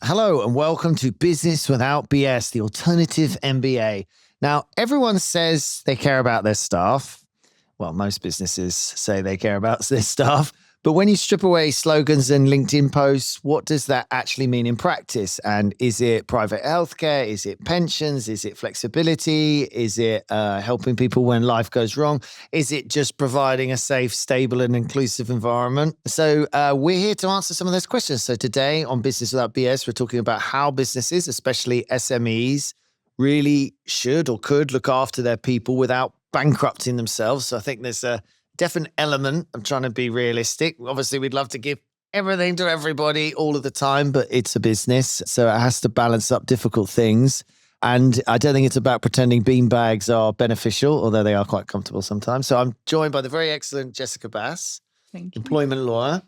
Hello and welcome to Business Without BS, the alternative MBA. Now, everyone says they care about their staff. Well, most businesses say they care about their staff. But when you strip away slogans and LinkedIn posts, what does that actually mean in practice? And is it private healthcare? Is it pensions? Is it flexibility? Is it helping people when life goes wrong? Is it just providing a safe, stable and inclusive environment? So we're here to answer some of those questions. So today on Business Without BS, we're talking about how businesses, especially SMEs, really should or could look after their people without bankrupting themselves. So I think there's a definite element of trying to be realistic. Obviously, we'd love to give everything to everybody all of the time, but it's a business, so it has to balance up difficult things. And I don't think it's about pretending beanbags are beneficial, although they are quite comfortable sometimes. So I'm joined by the very excellent Jessica Bass, employment lawyer.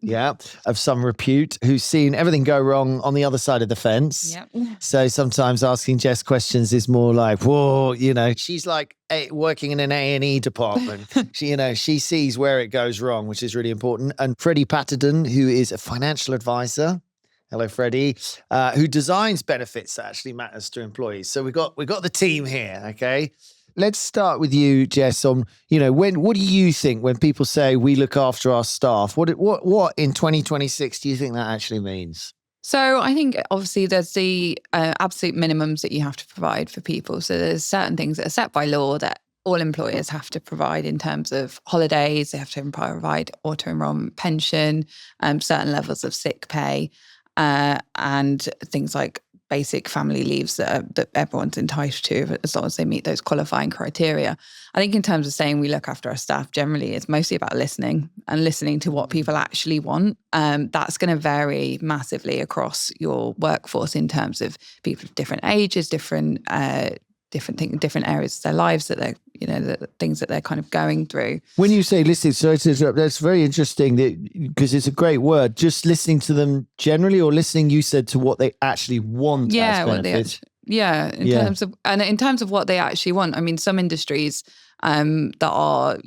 Yeah, of some repute, who's seen everything go wrong on the other side of the fence. Yep. So sometimes asking Jess questions is more like, whoa, she's like working in an A&E department. She sees where it goes wrong, which is really important. And Freddie Pattenden, who is a financial advisor. Hello, Freddie, who designs benefits that actually matters to employees. So we got the team here, okay? Let's start with you, Jess, on, what do you think when people say we look after our staff? What in 2026 do you think that actually means? So I think obviously there's the absolute minimums that you have to provide for people. So there's certain things that are set by law that all employers have to provide in terms of holidays. They have to provide auto-enrollment pension, certain levels of sick pay, and things like basic family leaves that everyone's entitled to as long as they meet those qualifying criteria. I think in terms of saying we look after our staff, generally it's mostly about listening and listening to what people actually want. That's going to vary massively across your workforce in terms of people of different ages, different areas of their lives that they're, the things that they're kind of going through. When you say listening, sorry to interrupt, that's very interesting because it's a great word. Just listening to them generally, or listening, you said, to what they actually want as benefits. In terms of what they actually want. I mean, some industries that are,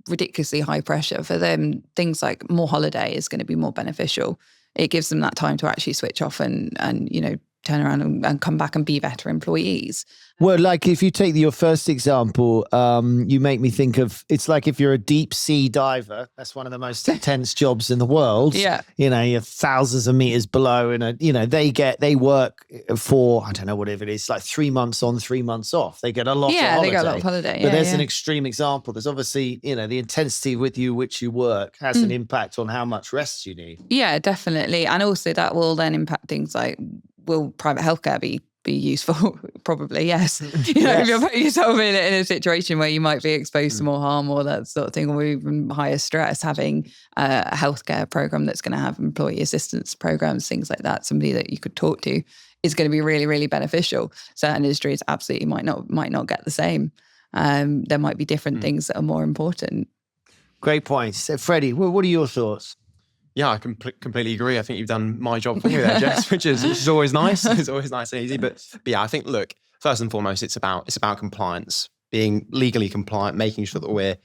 ridiculously high pressure, for them, things like more holiday is going to be more beneficial. It gives them that time to actually switch off and turn around and come back and be better employees. Well, like if you take your first example, you make me think of, it's like if you're a deep sea diver, that's one of the most intense jobs in the world. Yeah. You're thousands of meters below and, they work for, I don't know, whatever it is, like 3 months on, 3 months off. They get a lot of holiday. Yeah, they get a lot of holiday. But there's an extreme example. There's obviously, the intensity with which you work has an impact on how much rest you need. Yeah, definitely. And also that will then impact things like, will private healthcare be useful? Probably, yes. If you're putting yourself in a situation where you might be exposed to more harm or that sort of thing, or even higher stress, having a healthcare program that's going to have employee assistance programs, things like that, somebody that you could talk to, is going to be really, really beneficial. Certain industries absolutely might not get the same. There might be different things that are more important. Great point. So, Freddie, what are your thoughts? Yeah, I completely agree. I think you've done my job for you there, Jess, which is always nice. It's always nice and easy. But yeah, I think, look, first and foremost, it's about compliance, being legally compliant, making sure that we're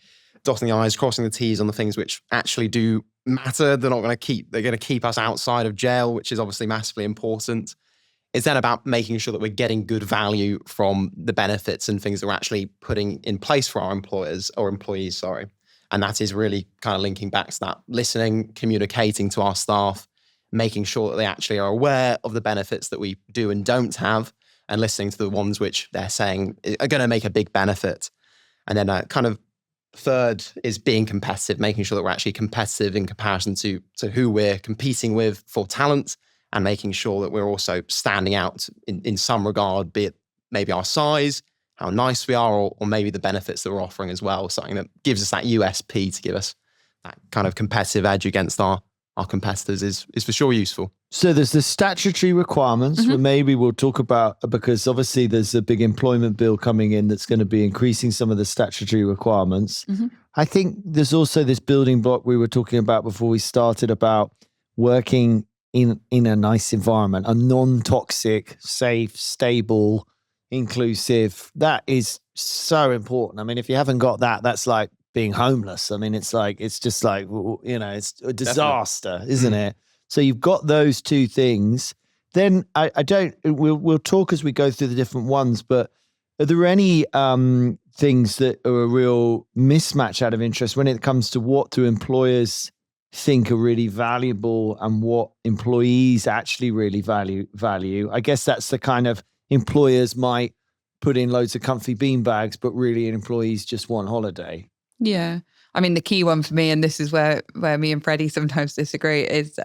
dotting the I's, crossing the T's on the things which actually do matter. They're going to keep us outside of jail, which is obviously massively important. It's then about making sure that we're getting good value from the benefits and things that we're actually putting in place for our employees. And that is really kind of linking back to that listening, communicating to our staff, making sure that they actually are aware of the benefits that we do and don't have, and listening to the ones which they're saying are going to make a big benefit. And then kind of third is being competitive, making sure that we're actually competitive in comparison to who we're competing with for talent, and making sure that we're also standing out in some regard, be it maybe our size, how nice we are, or maybe the benefits that we're offering as well, something that gives us that USP to give us that kind of competitive edge against our competitors is for sure useful. So there's the statutory requirements, where maybe we'll talk about, because obviously there's a big employment bill coming in that's going to be increasing some of the statutory requirements. I think there's also this building block we were talking about before we started about working in a nice environment, a non-toxic, safe, stable, inclusive. That is so important. I mean, if you haven't got that, that's like being homeless. I mean, it's just like, it's a disaster, isn't it? So you've got those two things. then we'll talk as we go through the different ones, but are there any things that are a real mismatch out of interest when it comes to what do employers think are really valuable and what employees actually really value? I guess that's the kind of employers might put in loads of comfy beanbags, but really employees just want holiday. Yeah. I mean, the key one for me, and this is where me and Freddie sometimes disagree, is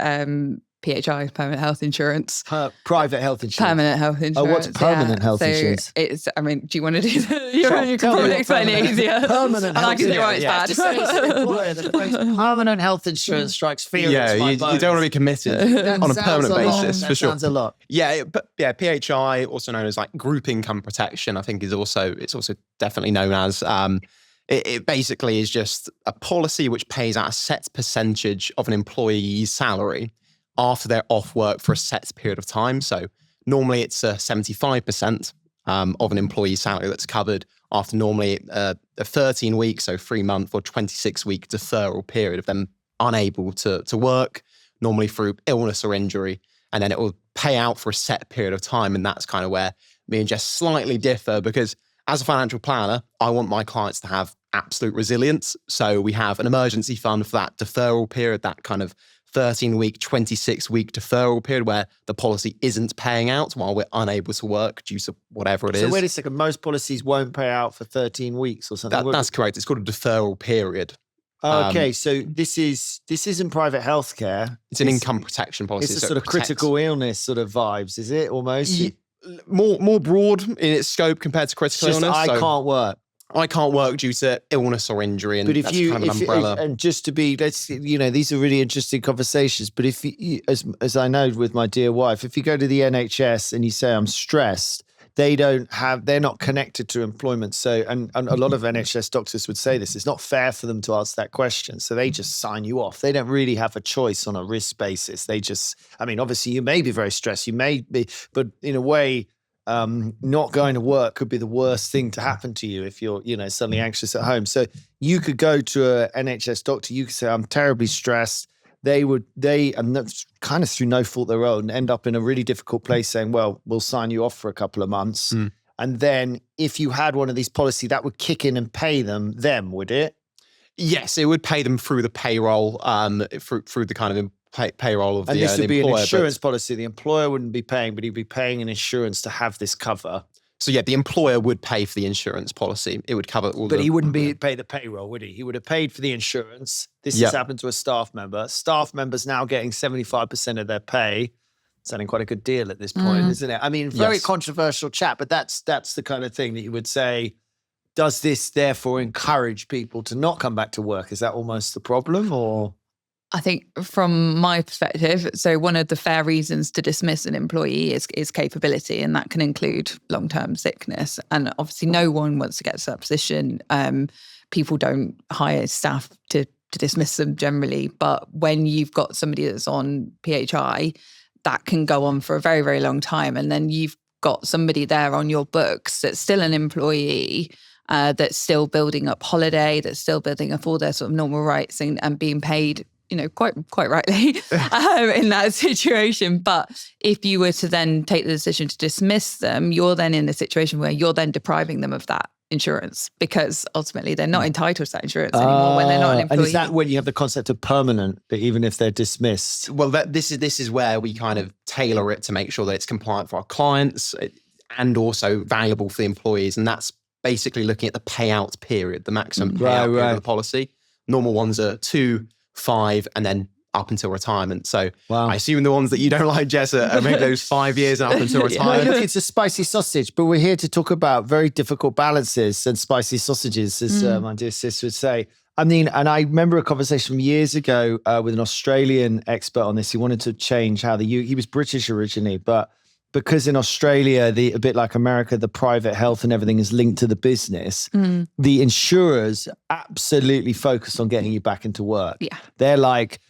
PHI, permanent health insurance. Private health insurance. Permanent health insurance. Oh, what's permanent health insurance? It's, I mean, do you want to do that? You can probably explain it easier. Permanent and I can see why it's bad. Permanent health insurance strikes fear. Yeah, you don't want to be committed on a permanent basis, for sure. Sounds a lot. Yeah, but yeah, PHI, also known as like group income protection, I think it's also definitely known as. It basically is just a policy which pays out a set percentage of an employee's salary after they're off work for a set period of time. So normally it's 75% of an employee's salary that's covered after normally a 13 week, so 3 month or 26 week deferral period of them unable to work, normally through illness or injury. And then it will pay out for a set period of time. And that's kind of where me and Jess slightly differ, because as a financial planner, I want my clients to have absolute resilience. So we have an emergency fund for that deferral period, that kind of 13-week, 26-week deferral period where the policy isn't paying out while we're unable to work due to whatever it is. So wait a second, most policies won't pay out for 13 weeks or something? That's correct. It's called a deferral period. Okay, so this isn't private healthcare. It's an income protection policy. It's a sort of critical illness sort of vibes, is it, almost? More broad in its scope compared to critical illness. I can't work. I can't work due to illness or injury, and but if that's you, kind of an umbrella. And just to be, these are really interesting conversations. But if you, as I know with my dear wife, if you go to the NHS and you say I'm stressed, they're not connected to employment. So, and a lot of NHS doctors would say this, it's not fair for them to ask that question. So they just sign you off. They don't really have a choice on a risk basis. They just, I mean, obviously you may be very stressed, you may be, but in a way, not going to work could be the worst thing to happen to you if you're, suddenly anxious at home. So you could go to an NHS doctor, you could say, I'm terribly stressed. And that's kind of through no fault of their own, end up in a really difficult place saying, well, we'll sign you off for a couple of months. And then if you had one of these policies, that would kick in and pay them, would it? Yes, it would pay them through the payroll, through the kind of payroll of the employer. And this would be an insurance policy. The employer wouldn't be paying, but he'd be paying an insurance to have this cover. So yeah, the employer would pay for the insurance policy. It would cover all. But he wouldn't pay the payroll, would he? He would have paid for the insurance. This has happened to a staff member. Staff members now getting 75% of their pay. Sounding quite a good deal at this point, isn't it? I mean, very controversial chat, but that's the kind of thing that you would say. Does this therefore encourage people to not come back to work? Is that almost the problem, or? I think from my perspective, so one of the fair reasons to dismiss an employee is capability, and that can include long-term sickness. And obviously no one wants to get to that position. People don't hire staff to dismiss them generally. But when you've got somebody that's on PHI, that can go on for a very, very long time. And then you've got somebody there on your books that's still an employee, that's still building up holiday, that's still building up all their sort of normal rights and being paid quite rightly in that situation. But if you were to then take the decision to dismiss them, you're then in a situation where you're then depriving them of that insurance, because ultimately they're not entitled to that insurance anymore when they're not an employee. And is that when you have the concept of permanent, that even if they're dismissed? Well, this is where we kind of tailor it to make sure that it's compliant for our clients and also valuable for the employees. And that's basically looking at the payout period, the maximum payout period of the policy. Normal ones are 2, 5, and then up until retirement. So I assume the ones that you don't like, Jess, are maybe those 5 years and up until retirement. Look, it's a spicy sausage, but we're here to talk about very difficult balances and spicy sausages, as my dear sis would say. I mean, and I remember a conversation from years ago with an Australian expert on this. He wanted to change how he was British originally, but because in Australia, a bit like America, the private health and everything is linked to the business, the insurers absolutely focus on getting you back into work. Yeah. They're like,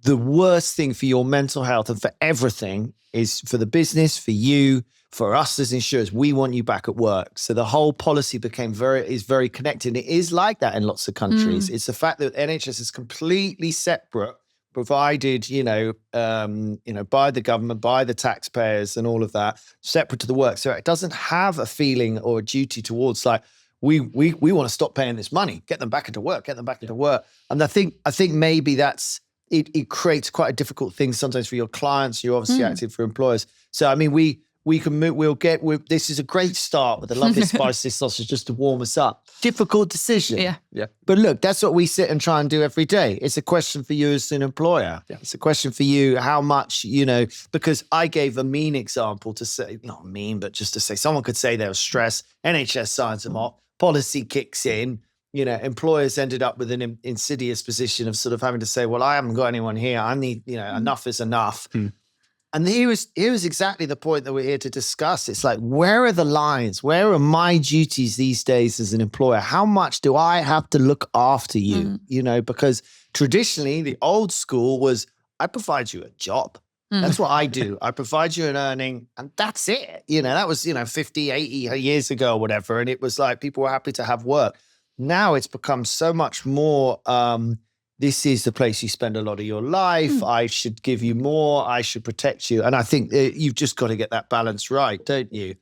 the worst thing for your mental health and for everything is for the business, for you, for us as insurers, we want you back at work. So the whole policy is very connected. It is like that in lots of countries. It's the fact that NHS is completely separate provided, by the government, by the taxpayers and all of that, separate to the work. So it doesn't have a feeling or a duty towards like, we want to stop paying this money, get them back into work. And I think maybe that's, it creates quite a difficult thing sometimes for your clients. You're obviously active for employers. So, I mean, we can move, this is a great start with a lovely spicy sausage just to warm us up. Difficult decision. Yeah. But look, that's what we sit and try and do every day. It's a question for you as an employer. Yeah. It's a question for you, how much, because I gave a mean example to say, not mean, but just to say, someone could say there was stress, NHS signs them off, policy kicks in, employers ended up with an insidious position of sort of having to say, well, I haven't got anyone here. I need, enough is enough. And here was exactly the point that we're here to discuss. It's like, where are the lines? Where are my duties these days as an employer? How much do I have to look after you? Because traditionally the old school was, I provide you a job. That's what I do. I provide you an earning and that's it. That was, 50, 80 years ago or whatever. And it was like, people were happy to have work. Now it's become so much more, this is the place you spend a lot of your life. I should give you more. I should protect you. And I think you've just got to get that balance right, don't you?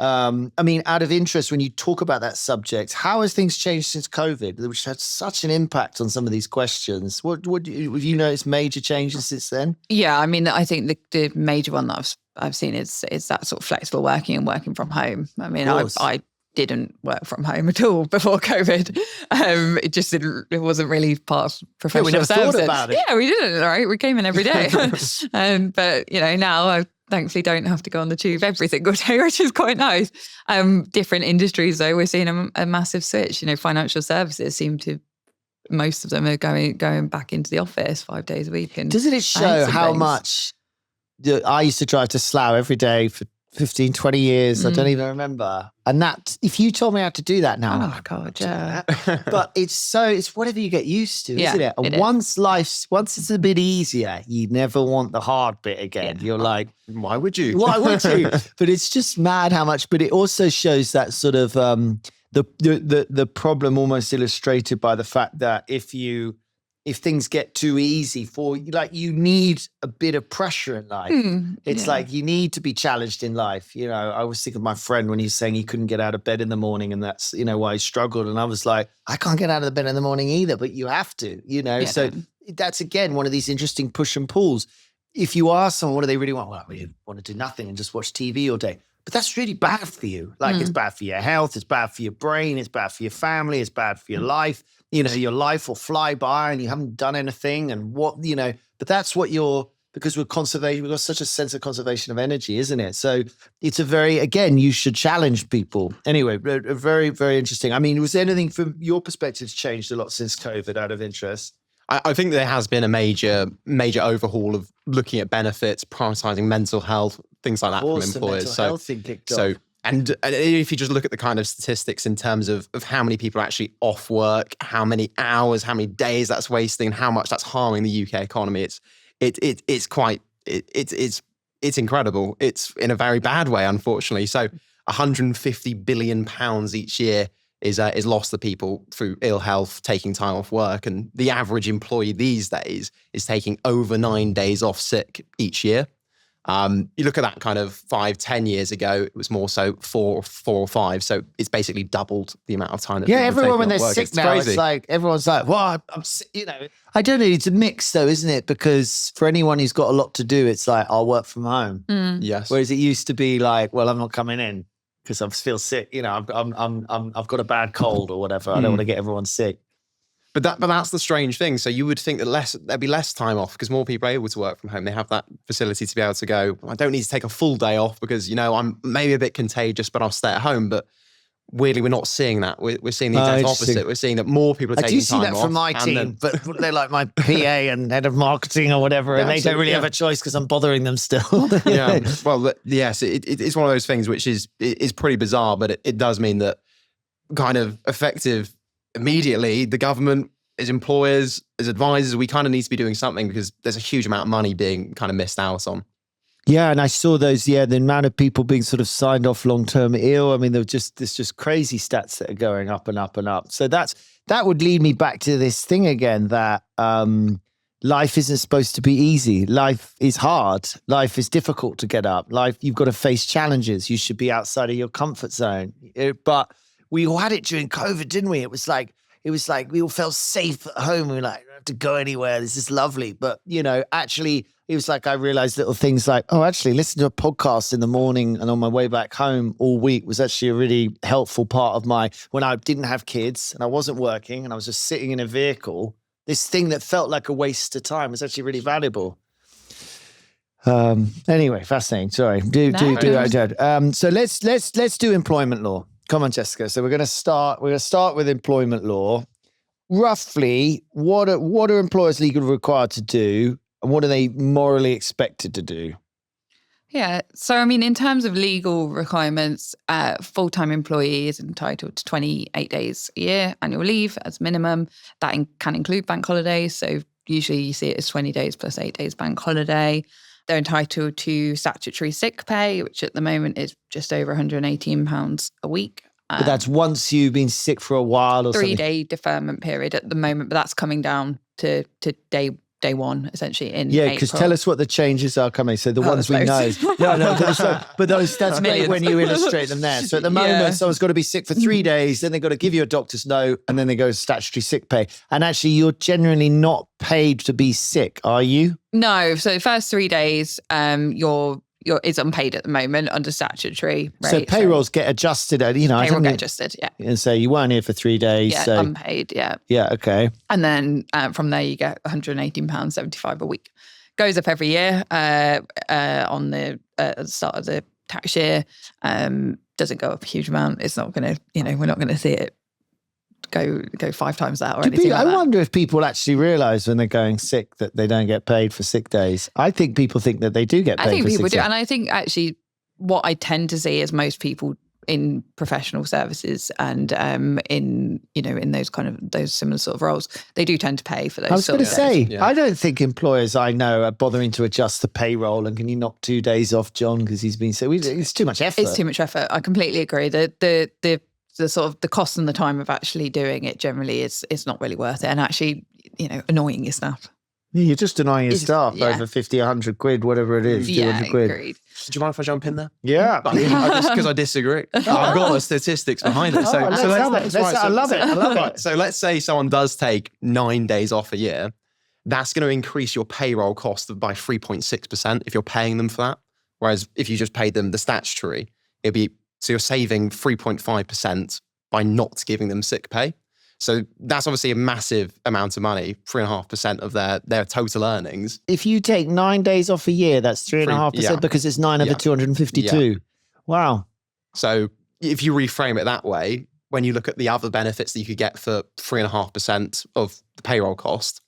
I mean, out of interest, when you talk about that subject, how has things changed since COVID, which had such an impact on some of these questions? Have you noticed major changes since then? Yeah, I mean, I think the major one that I've seen is that sort of flexible working and working from home. I mean, I didn't work from home at all before COVID. It wasn't really part of professional services. We never thought about it. Yeah, we didn't, right? We came in every day. But, now I thankfully don't have to go on the tube every single day, which is quite nice. Different industries, though, we're seeing a massive switch. Financial services most of them are going back into the office 5 days a week. And doesn't it show how much I used to drive to Slough every day for 15, 20 years. I don't even remember. And that, if you told me how to do that now, oh God, yeah. But it's whatever you get used to, isn't it? And once it's a bit easier, you never want the hard bit again. You're like, why would you? But it's just mad how much, but it also shows that sort of the problem almost illustrated by the fact that if things get too easy for you, like you need a bit of pressure in life. It's like you need to be challenged in life. I always think of my friend when he's saying he couldn't get out of bed in the morning and that's, why he struggled. And I was like, I can't get out of the bed in the morning either, but you have to, So that's, again, one of these interesting push and pulls. If you ask someone, what do they really want? Well, we want to do nothing and just watch TV all day. But that's really bad for you. Like it's bad for your health. It's bad for your brain. It's bad for your family. It's bad for your life. Your life will fly by and you haven't done anything and but that's what because we've got such a sense of conservation of energy, isn't it? So it's you should challenge people. Anyway, very, very interesting. I mean, was anything from your perspective changed a lot since COVID out of interest? I think there has been a major overhaul of looking at benefits, prioritizing mental health, things like that from employers. Mental health thing kicked off. And if you just look at the kind of statistics in terms of how many people are actually off work, how many hours, how many days that's wasting, how much that's harming the UK economy, it's incredible. It's in a very bad way, unfortunately. So 150 billion pounds each year is lost to people through ill health, taking time off work, and the average employee these days is taking over 9 days off sick each year. You look at that kind of 5-10 years ago, it was more so 4 or 5. So it's basically doubled the amount of time that everyone when they're sick it's now, crazy. it's like everyone's like, well, I'm sick, I don't know. It's a mix though, isn't it? Because for anyone who's got a lot to do, it's like, I'll work from home. Yes. Whereas it used to be like, well, I'm not coming in because I feel sick. I've got a bad cold or whatever. I don't want to get everyone sick. But that's the strange thing. So you would think that there'd be less time off because more people are able to work from home. They have that facility to be able to go, I don't need to take a full day off because, I'm maybe a bit contagious, but I'll stay at home. But weirdly, we're not seeing that. We're seeing the exact opposite. We're seeing that more people are taking time off. I do see that from my team, but they're like my PA and head of marketing or whatever, and they don't really have a choice because I'm bothering them still. Yeah. Well, yes, it's one of those things which is pretty bizarre, but it does mean that kind of effective immediately, the government, as employers, as advisors, we kind of need to be doing something because there's a huge amount of money being kind of missed out on. Yeah, and I saw those, the amount of people being sort of signed off long-term ill. I mean, there's just crazy stats that are going up and up and up. So that would lead me back to this thing again that, life isn't supposed to be easy. Life is hard. Life is difficult to get up. You've got to face challenges. You should be outside of your comfort zone. But we all had it during COVID, didn't we? It was like we all felt safe at home. We were like, I don't have to go anywhere. This is lovely. But, actually, it was like I realized little things like, listen to a podcast in the morning and on my way back home all week was actually a really helpful part of when I didn't have kids and I wasn't working and I was just sitting in a vehicle. This thing that felt like a waste of time was actually really valuable. Anyway, fascinating. Sorry. So let's do employment law. Come on, Jessica. So we're going to start with employment law. Roughly, what are employers legally required to do, and what are they morally expected to do? Yeah. So, in terms of legal requirements, full-time employee is entitled to 28 days a year annual leave as minimum. That can include bank holidays. So usually you see it as 20 days plus 8 days bank holiday. They're entitled to statutory sick pay, which at the moment is just over £118 a week. But that's once you've been sick for a while or something? 3-day deferment period at the moment, but that's coming down to day one, essentially, in April. Because tell us what the changes are coming. So the ones we know. That's great when you illustrate them there. So at the moment, someone's got to be sick for 3 days, then they've got to give you a doctor's note, and then they go to statutory sick pay. And actually, you're generally not paid to be sick, are you? No. So the first 3 days, is unpaid at the moment under statutory rate. So payrolls get adjusted. Payroll get adjusted, yeah. And so you weren't here for 3 days. Yeah, so. Unpaid, yeah. Yeah, okay. And then from there you get £118.75 a week. Goes up every year on the start of the tax year. Doesn't go up a huge amount. It's not going to, we're not going to see it go 5 times that or anything like that. I wonder if people actually realise when they're going sick that they don't get paid for sick days. I think people think that they do get paid for sick days. I think people do. And I think actually what I tend to see is most people in professional services and in those similar sort of roles, they do tend to pay for those. I was going to say, yeah. I don't think employers I know are bothering to adjust the payroll. And can you knock 2 days off, John, because he's been sick? It's too much effort. It's too much effort. I completely agree. The sort of the cost and the time of actually doing it generally is not really worth it. And actually, annoying your staff. Yeah, you're just denying your staff over 50, 100 quid, whatever it is, 200 quid. Agreed. Do you mind if I jump in there? Yeah. Because I disagree. I've got the statistics behind it. I love it. So let's say someone does take 9 days off a year. That's going to increase your payroll cost by 3.6% if you're paying them for that. Whereas if you just paid them the statutory, so you're saving 3.5% by not giving them sick pay. So that's obviously a massive amount of money, 3.5% of their total earnings. If you take 9 days off a year, that's 3.5% because it's 9 of the 252. Yeah. Wow. So if you reframe it that way, when you look at the other benefits that you could get for 3.5% of the payroll cost,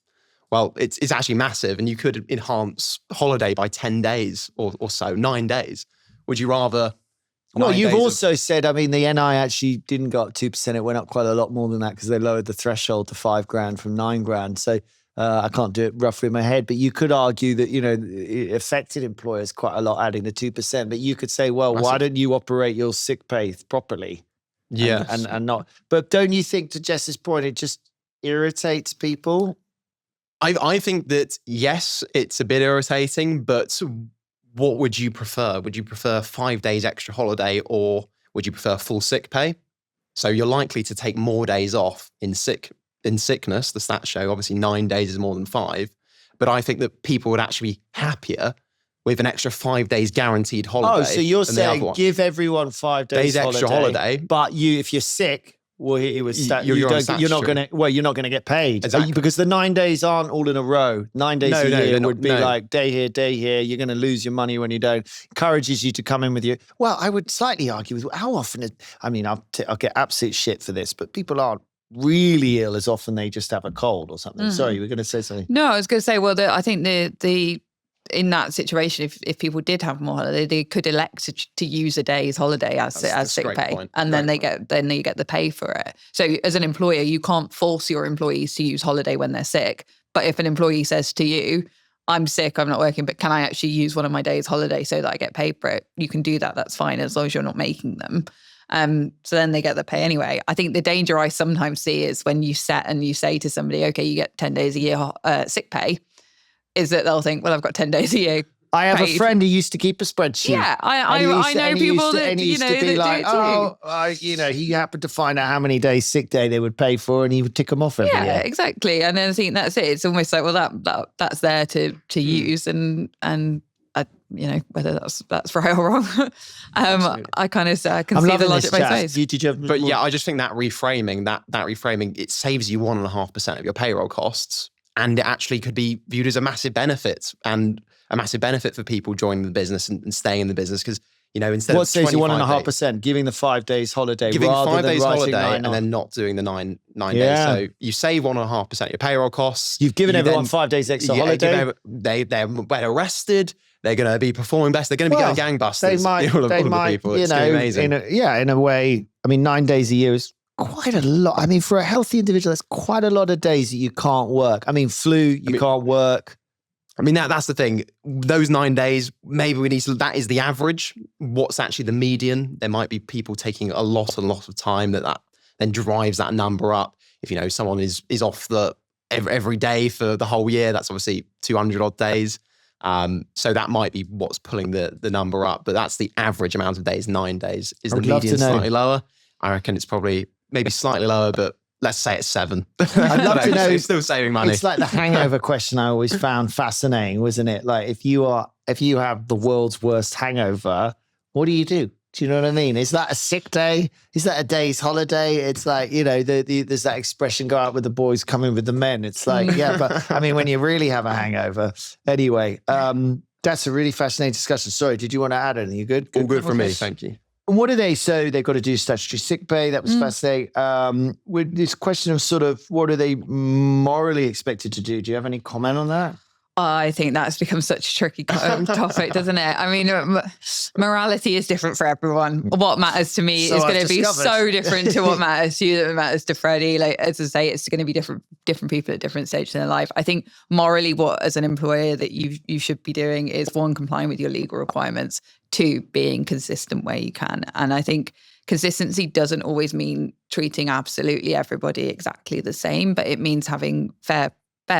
well, it's actually massive. And you could enhance holiday by 10 days or so, 9 days. Would you rather... Well, you've also said, the NI actually didn't go up 2%. It went up quite a lot more than that because they lowered the threshold to $5,000 from $9,000. So I can't do it roughly in my head, but you could argue that, it affected employers quite a lot adding the 2%. But you could say, well, why don't you operate your sick pay properly? Yeah. And not. But don't you think, to Jess's point, it just irritates people? I think that, yes, it's a bit irritating, but... What would you prefer? Would you prefer 5 days extra holiday or would you prefer full sick pay? So you're likely to take more days off in sickness. The stats show obviously 9 days is more than 5. But I think that people would actually be happier with an extra 5 days guaranteed holiday. Oh, so you're saying give everyone 5 days extra holiday. But if you're sick, well, you're not going to get paid. Exactly. Because the 9 days aren't all in a row. 9 days a year would be like day here. You're going to lose your money when you don't. Encourages you to come in with you. Well, I would slightly argue with how often. I'll get absolute shit for this, but people aren't really ill as often. They just have a cold or something. Sorry, you were going to say something. No, I was going to say. Well, I think the in that situation, if people did have more holiday, they could elect to use a day's holiday as sick pay, and then they get the pay for it. So as an employer, you can't force your employees to use holiday when they're sick. But if an employee says to you, "I'm sick, I'm not working, but can I actually use one of my days' holiday so that I get paid for it?" You can do that. That's fine as long as you're not making them. So then they get the pay anyway. I think the danger I sometimes see is when you say to somebody, "Okay, you get 10 days a year sick pay." is that they'll think, well, I've got 10 days a year. I have paid. a friend who used to keep a spreadsheet. Yeah, I know people that, you know, that do it too. He happened to find out how many days sick day they would pay for and he would tick them off every year. Yeah, exactly. And then I think that's it. It's almost like, well, that's there to use and whether that's right or wrong. I kind of I can see the logic both ways. I just think that reframing, it saves you 1.5% of your payroll costs, and it actually could be viewed as a massive benefit for people joining the business and staying in the business, because instead what of saves you 1.5%, giving the 5 days holiday, giving rather 5 than days writing holiday 9 and then not doing the nine days. So you save 1.5% of your payroll costs. You've given everyone 5 days extra holiday. They're better rested. They're going to be performing best. They're going to be going gangbusters. They might, all of the people. It's going to be amazing. In a way. I mean, 9 days a year is quite a lot. I mean, for a healthy individual, that's quite a lot of days that you can't work. I mean, can't work. I mean, that's the thing. Those 9 days, maybe we need to, that is the average. What's actually the median? There might be people taking a lot of time that then drives that number up. If, someone is off every day for the whole year, that's obviously 200 odd days. So that might be what's pulling the number up, but that's the average amount of days. 9 days. Is the median slightly lower? I reckon it's probably maybe slightly lower, but let's say it's 7. I'd love to know. It's still saving money. It's like the hangover question I always found fascinating, wasn't it? Like if you have the world's worst hangover, what do you do? Do you know what I mean? Is that a sick day? Is that a day's holiday? It's like, there's that expression, go out with the boys, come in with the men. It's like, yeah, but I mean, when you really have a hangover. Anyway, that's a really fascinating discussion. Sorry, did you want to add anything? You good? All good for me, thank you. And what do they say? They've got to do statutory sick pay. That was fascinating. With this question of sort of what are they morally expected to do? Do you have any comment on that? I think that's become such a tricky topic, doesn't it? I mean, morality is different for everyone. What matters to me is going to be so different to what matters to you, that matters to Freddie. Like, as I say, it's going to be different people at different stages in their life. I think morally, what as an employer that you should be doing is 1, complying with your legal requirements, 2, being consistent where you can. And I think consistency doesn't always mean treating absolutely everybody exactly the same, but it means having fair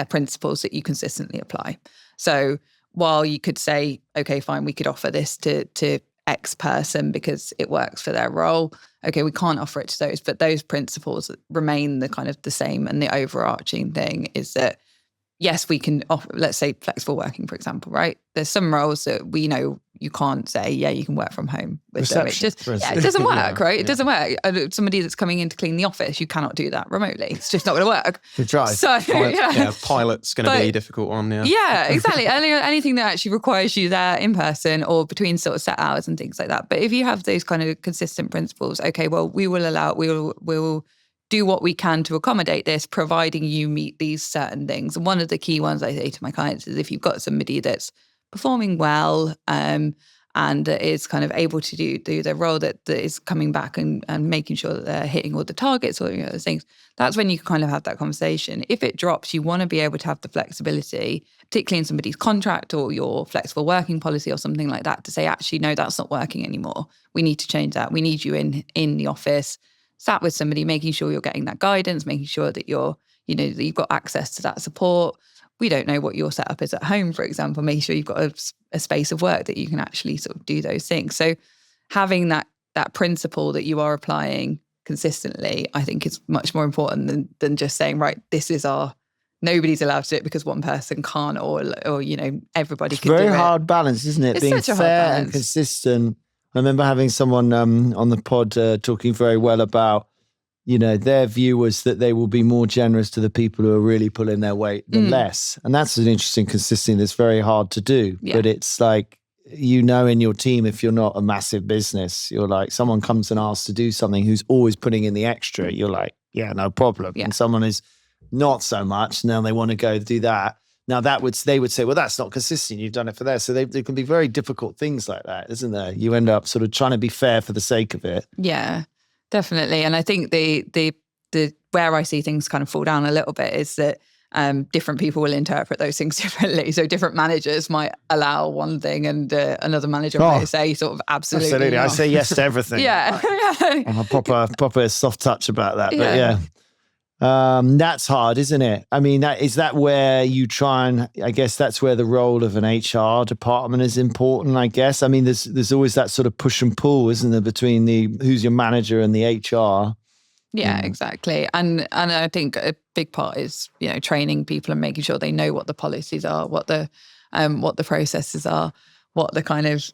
principles that you consistently apply. So while you could say, okay, fine, we could offer this to X person because it works for their role. Okay, we can't offer it to those, but those principles remain the kind of the same. And the overarching thing is that, yes, we can offer, let's say flexible working, for example, right? There's some roles that we know you can't say, yeah, you can work from home with them. It doesn't work, right? It doesn't work. Somebody that's coming in to clean the office, you cannot do that remotely. It's just not going to work. Good try. So, pilot's going to be a difficult one. Yeah, exactly. Anything that actually requires you there in person or between sort of set hours and things like that. But if you have those kind of consistent principles, okay, well, we'll do what we can to accommodate this, providing you meet these certain things. And one of the key ones I say to my clients is if you've got somebody that's performing well and is kind of able to do their role that is coming back and making sure that they're hitting all the targets or those things, that's when you kind of have that conversation. If it drops, you want to be able to have the flexibility, particularly in somebody's contract or your flexible working policy or something like that, to say, actually, no, that's not working anymore. We need to change that. We need you in the office, sat with somebody, making sure you're getting that guidance, making sure that that you've got access to that support. We don't know what your setup is at home, for example, making sure you've got a space of work that you can actually sort of do those things. So having that principle that you are applying consistently, I think is much more important than just saying, right, this is nobody's allowed to do it because one person can't or everybody can do it. It's a very hard balance, isn't it? It's being such a hard fair balance. And consistent. I remember having someone on the pod talking very well about, their view was that they will be more generous to the people who are really pulling their weight than less. And that's an interesting consistency that's very hard to do. Yeah. But it's like, in your team, if you're not a massive business, you're like, someone comes and asks to do something who's always putting in the extra. You're like, yeah, no problem. Yeah. And someone is not so much, now they want to go do that. Now they would say, well, that's not consistent. You've done it for that. So there can be very difficult things like that, isn't there? You end up sort of trying to be fair for the sake of it. Yeah, definitely. And I think the where I see things kind of fall down a little bit is that different people will interpret those things differently. So different managers might allow one thing and another manager might say sort of absolutely not. I say yes to everything. Yeah. I'm a proper soft touch about that. But yeah. That's hard, isn't it? I mean, is that where you try and, I guess that's where the role of an HR department is important, I guess. I mean, there's always that sort of push and pull, isn't there, between who's your manager and the HR. Yeah, exactly. And I think a big part is, training people and making sure they know what the policies are, what the processes are, what the kind of,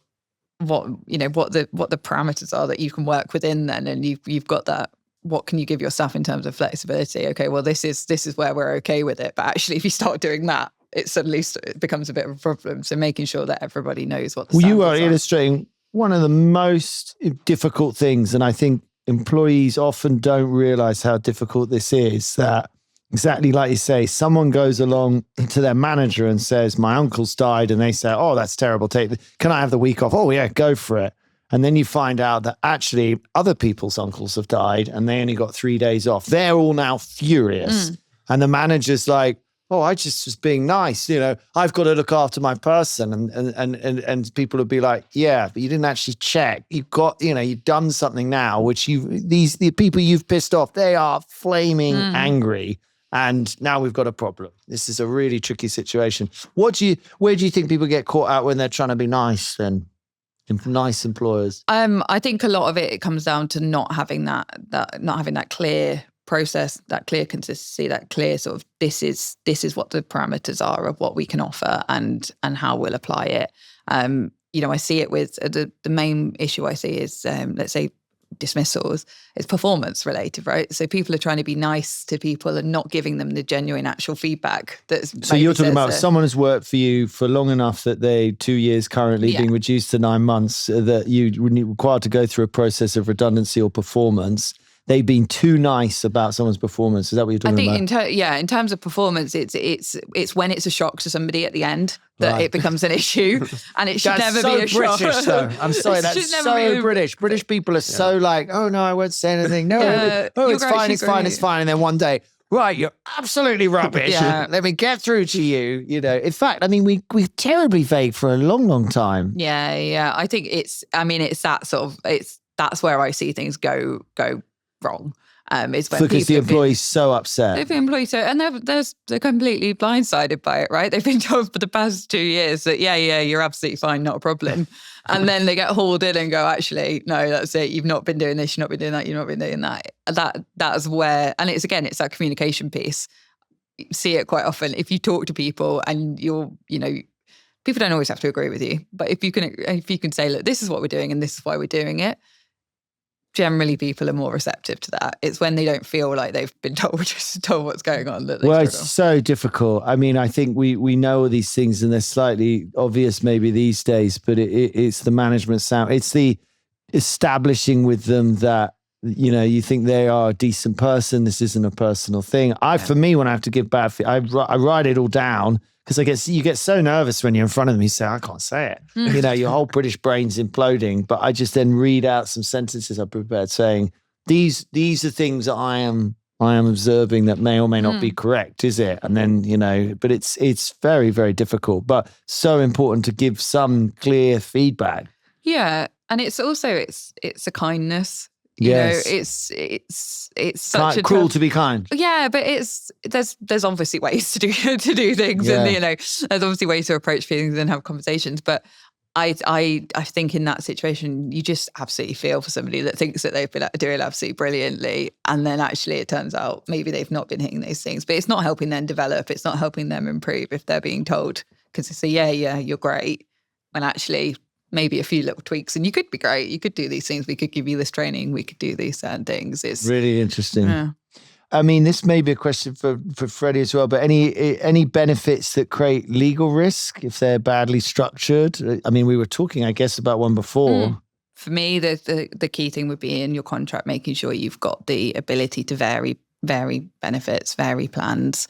what the parameters are that you can work within then. And you've got that. What can you give your staff in terms of flexibility? Okay, well, this is where we're okay with it. But actually, if you start doing that, it suddenly becomes a bit of a problem. So making sure that everybody knows what the standards are. You are illustrating one of the most difficult things, and I think employees often don't realize how difficult this is, that exactly like you say, someone goes along to their manager and says, my uncle's died, and they say, oh, that's terrible. Can I have the week off? Oh, yeah, go for it. And then you find out that actually other people's uncles have died and they only got 3 days off. They're all now furious. And the manager's like, oh, I just was being nice. I've got to look after my person. And people would be like, yeah, but you didn't actually check. You've got, you've done something now, which the people you've pissed off, they are flaming angry. And now we've got a problem. This is a really tricky situation. Where do you think people get caught out when they're trying to be nice then? Nice employers. I think a lot of it comes down to not having that clear process, that clear consistency, that clear sort of this is what the parameters are of what we can offer and how we'll apply it. I see it with the main issue I see is let's say dismissals. It's performance related, right? So people are trying to be nice to people and not giving them the genuine actual feedback. So you're talking about someone has worked for you for long enough that 2 years currently being reduced to 9 months, that you required to go through a process of redundancy or performance. They've been too nice about someone's performance. Is that what you're talking about? I think, in terms of performance, it's when it's a shock to somebody at the end that it becomes an issue, and it should never be a shock. British, though. I'm sorry, that's so British. British people are so like, oh no, I won't say anything. No, it's fine, it's fine. And then one day, right, you're absolutely rubbish. Let me get through to you. In fact, I mean, we're terribly vague for a long, long time. Yeah. I think it's that sort of that's where I see things go wrong. It's when because the employee's so upset. If the employees and they're completely blindsided by it, right? They've been told for the past 2 years that you're absolutely fine, not a problem, and then they get hauled in and go, actually, no, that's it. You've not been doing this. You've not been doing that. You've not been doing that. That's where, and it's that communication piece. You see it quite often if you talk to people and people don't always have to agree with you, but if you can say, look, this is what we're doing and this is why we're doing it. Generally, people are more receptive to that. It's when they don't feel like they've been told what's going on that they struggle. It's so difficult. I mean, I think we know all these things and they're slightly obvious maybe these days, but it's the management sound. It's the establishing with them that, you think they are a decent person. This isn't a personal thing. For me, when I have to give bad feedback, I write it all down. Because you get so nervous when you're in front of them, you say, I can't say it. Your whole British brain's imploding. But I just then read out some sentences I prepared saying, these are things that I am observing that may or may not be correct, is it? And then, but it's very, very difficult, but so important to give some clear feedback. Yeah. And it's also, it's a kindness. Yes. It's such cruel to be kind. Yeah, but there's obviously ways to do things, and there's obviously ways to approach things and have conversations. But I think in that situation, you just absolutely feel for somebody that thinks that they've been doing absolutely brilliantly, and then actually it turns out maybe they've not been hitting those things. But it's not helping them develop. It's not helping them improve if they're being told, because they say, yeah, you're great, when actually maybe a few little tweaks and you could be great. You could do these things. We could give you this training. We could do these certain things. It's really interesting. Yeah. I mean, this may be a question for Freddie as well, but any benefits that create legal risk if they're badly structured? I mean, we were talking, I guess, about one before. For me, the key thing would be in your contract, making sure you've got the ability to vary benefits, vary plans,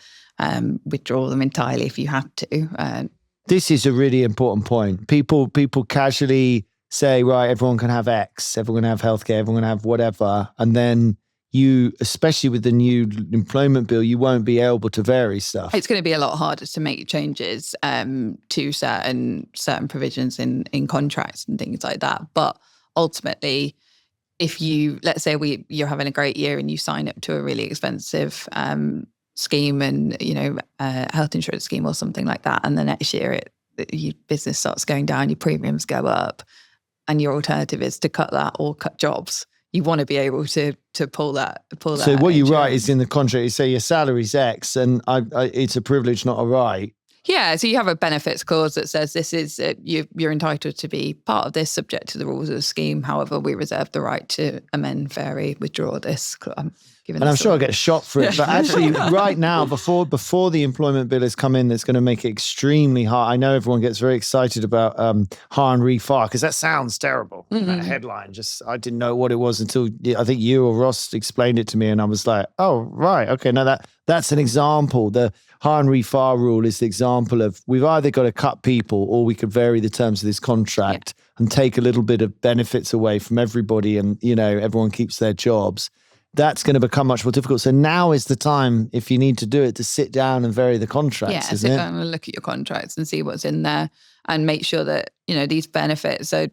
withdraw them entirely if you had to. This is a really important point. People casually say, right, everyone can have X, everyone can have healthcare, everyone can have whatever. And then you, especially with the new employment bill, you won't be able to vary stuff. It's going to be a lot harder to make changes to certain provisions in contracts and things like that. But ultimately, if let's say you're having a great year and you sign up to a really expensive scheme and, health insurance scheme or something like that. And the next year your business starts going down, your premiums go up, and your alternative is to cut that or cut jobs. You want to be able to pull that. So what you write is in the contract, you say your salary's X and it's a privilege, not a right. Yeah, so you have a benefits clause that says this is you're entitled to be part of this, subject to the rules of the scheme. However, we reserve the right to amend, vary, withdraw this. And I'm sure I'll get shot for it. But actually, right now, before the employment bill has come in, that's going to make it extremely hard. I know everyone gets very excited about Oury Clark because that sounds terrible. That headline, I didn't know what it was until I think you or Ross explained it to me, and I was like, oh right, okay, no, that's an example. The Oury Clark rule is the example of we've either got to cut people or we could vary the terms of this contract and take a little bit of benefits away from everybody, and everyone keeps their jobs. That's going to become much more difficult. So now is the time, if you need to do it, to sit down and vary the contracts, isn't it? Sit down and look at your contracts and see what's in there and make sure that, these benefits. So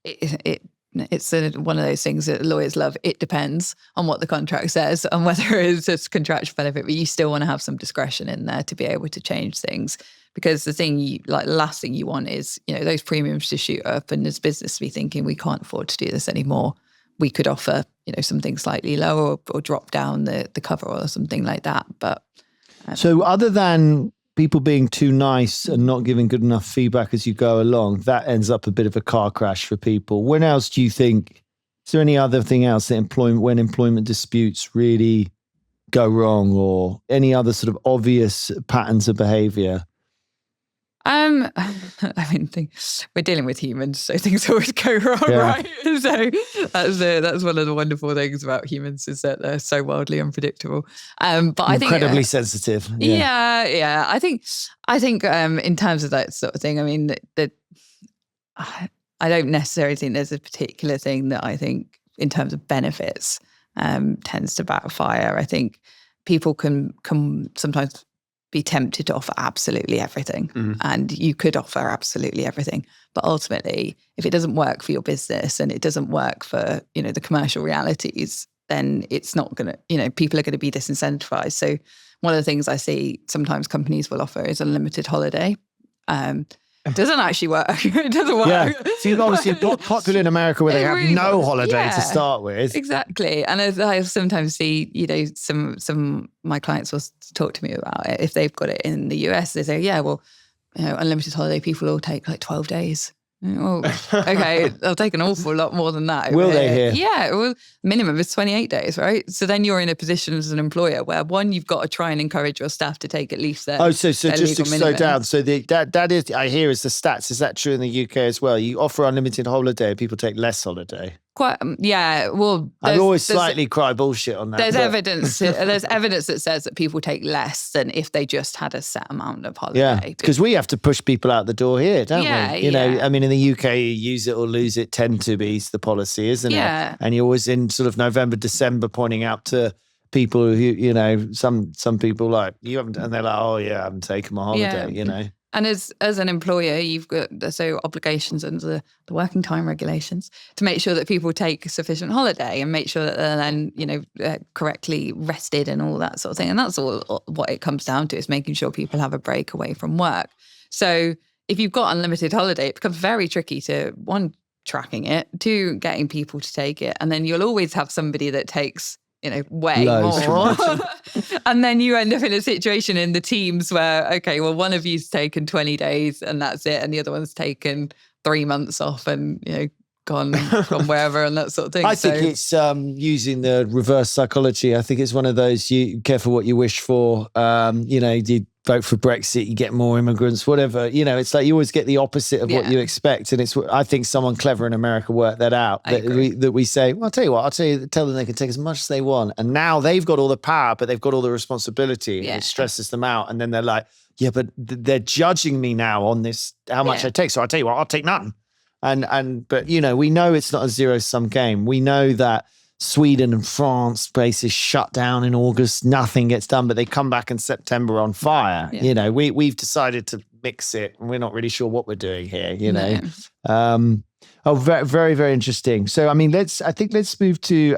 it's one of those things that lawyers love. It depends on what the contract says and whether it's a contractual benefit, but you still want to have some discretion in there to be able to change things. Because the last thing you want is, those premiums to shoot up and as business to be thinking, we can't afford to do this anymore. We could offer, something slightly lower or drop down the cover or something like that. But so other than people being too nice and not giving good enough feedback as you go along, that ends up a bit of a car crash for people. When else do you think, is there any other thing else that when employment disputes really go wrong, or any other sort of obvious patterns of behavior? We're dealing with humans, so things always go wrong, right? So that's one of the wonderful things about humans, is that they're so wildly unpredictable. But I think incredibly sensitive. Yeah. I think in terms of that sort of thing, I don't necessarily think there's a particular thing that I think in terms of benefits tends to backfire. I think people can sometimes be tempted to offer absolutely everything, and you could offer absolutely everything, but ultimately if it doesn't work for your business and it doesn't work for the commercial realities, then it's not gonna, people are going to be disincentivized. So one of the things I see sometimes companies will offer is unlimited holiday. It doesn't actually work. It doesn't work. Yeah. So obviously not popular in America where they have really no holiday to start with. Exactly. And as I sometimes see, some of my clients will talk to me about it. If they've got it in the US, they say, unlimited holiday, people will take like 12 days. Oh, okay, they'll take an awful lot more than that. Will they here? Yeah, well, minimum is 28 days, right? So then you're in a position as an employer where, one, you've got to try and encourage your staff to take at least their so just to slow down. So that is, I hear, is the stats. Is that true in the UK as well? You offer unlimited holiday, people take less holiday. Quite, yeah. Well, I always slightly cry bullshit on that. There's evidence. There's evidence that says that people take less than if they just had a set amount of holiday. Yeah, because we have to push people out the door here, don't we? In the UK, you use it or lose it tend to be the policy, isn't it? And you're always in sort of November, December, pointing out to people who, some people like you haven't, and they're like, oh yeah, I haven't taken my holiday, And as an employer, you've got obligations under the working time regulations to make sure that people take sufficient holiday and make sure that they're then, correctly rested and all that sort of thing. And that's all what it comes down to, is making sure people have a break away from work. So if you've got unlimited holiday, it becomes very tricky to, one, tracking it, two, getting people to take it. And then you'll always have somebody that takes way more. And then you end up in a situation in the teams where, okay, well, one of you's taken 20 days and that's it. And the other one's taken 3 months off and, gone wherever and that sort of thing. I think it's using the reverse psychology. I think it's one of those, you careful what you wish for. You vote for Brexit, you get more immigrants, whatever. It's like you always get the opposite of what you expect. And I think someone clever in America worked that out. That we say, well, I'll tell you what, tell them they can take as much as they want. And now they've got all the power, but they've got all the responsibility. And it stresses them out. And then they're like, yeah, but they're judging me now on this, how much I take. So I'll tell you what, I'll take nothing. But we know it's not a zero-sum game. We know that Sweden and France bases shut down in August, nothing gets done, but they come back in September on fire. We've decided to mix it and we're not really sure what we're doing here, Oh, very, very, very interesting. So, I mean, let's move to,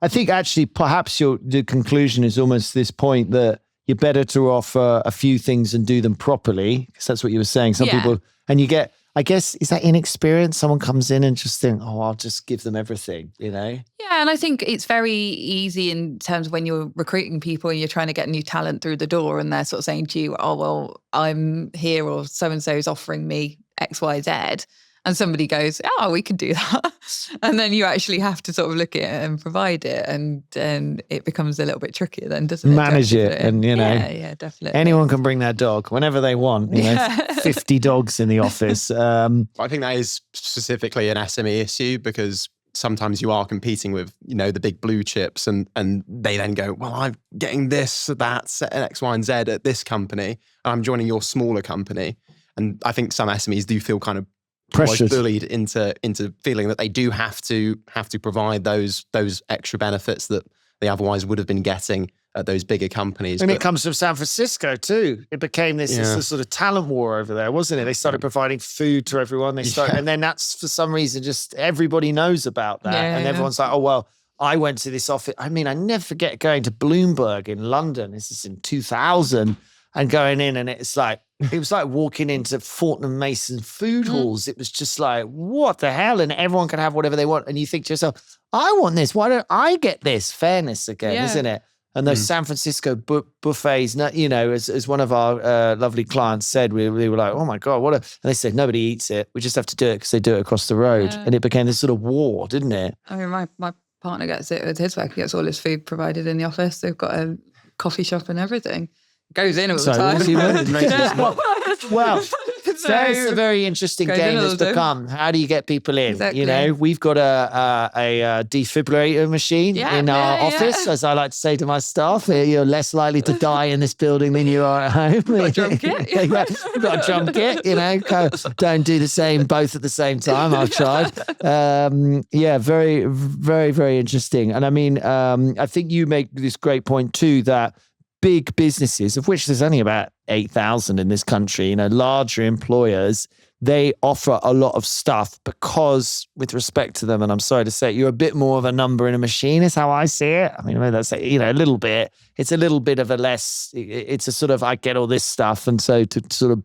I think actually perhaps the conclusion is almost this point that you're better to offer a few things and do them properly, because that's what you were saying. Some people, and you get, I guess, is that inexperience? Someone comes in and just think, oh, I'll just give them everything, Yeah, and I think it's very easy in terms of when you're recruiting people and you're trying to get new talent through the door and they're sort of saying to you, oh, well, I'm here or so-and-so is offering me X, Y, Z. And somebody goes, oh, we can do that. And then you actually have to sort of look at it and provide it. And it becomes a little bit trickier then, doesn't it? Manage it. And, Yeah, definitely. Anyone can bring their dog whenever they want. 50 dogs in the office. I think that is specifically an SME issue because sometimes you are competing with, the big blue chips and they then go, well, I'm getting this, that, X, Y, and Z at this company. And I'm joining your smaller company. And I think some SMEs do feel kind of bullied into feeling that they do have to provide those extra benefits that they otherwise would have been getting at those bigger companies. And it comes from San Francisco too. It became this sort of talent war over there, wasn't it? They started providing food to everyone. And then that's for some reason just everybody knows about that, and everyone's like, oh well. I went to this office. I never forget going to Bloomberg in London. This is in 2000. And going in, and it was like walking into Fortnum Mason food halls. It was just like, what the hell? And everyone can have whatever they want. And you think to yourself, I want this. Why don't I get this? Fairness again, isn't it? And those San Francisco buffets, as one of our lovely clients said, we were like, oh my God, and they said, nobody eats it. We just have to do it because they do it across the road. Yeah. And it became this sort of war, didn't it? My partner gets it with his work. He gets all his food provided in the office. They've got a coffee shop and everything. Goes in all the time. Well, that's a very interesting game that's become. How do you get people in? Exactly. We've got a defibrillator machine in our office, as I like to say to my staff. You're less likely to die in this building than you are at home. Got a drum kit. You've got a drum kit. Don't do the same both at the same time. I've tried. Very, very, very interesting. And I think you make this great point too that big businesses, of which there's only about 8,000 in this country, larger employers, they offer a lot of stuff because, with respect to them, and I'm sorry to say it, you're a bit more of a number in a machine, is how I see it. That's a little bit. It's a little bit of a less. It's a sort of I get all this stuff, and so to sort of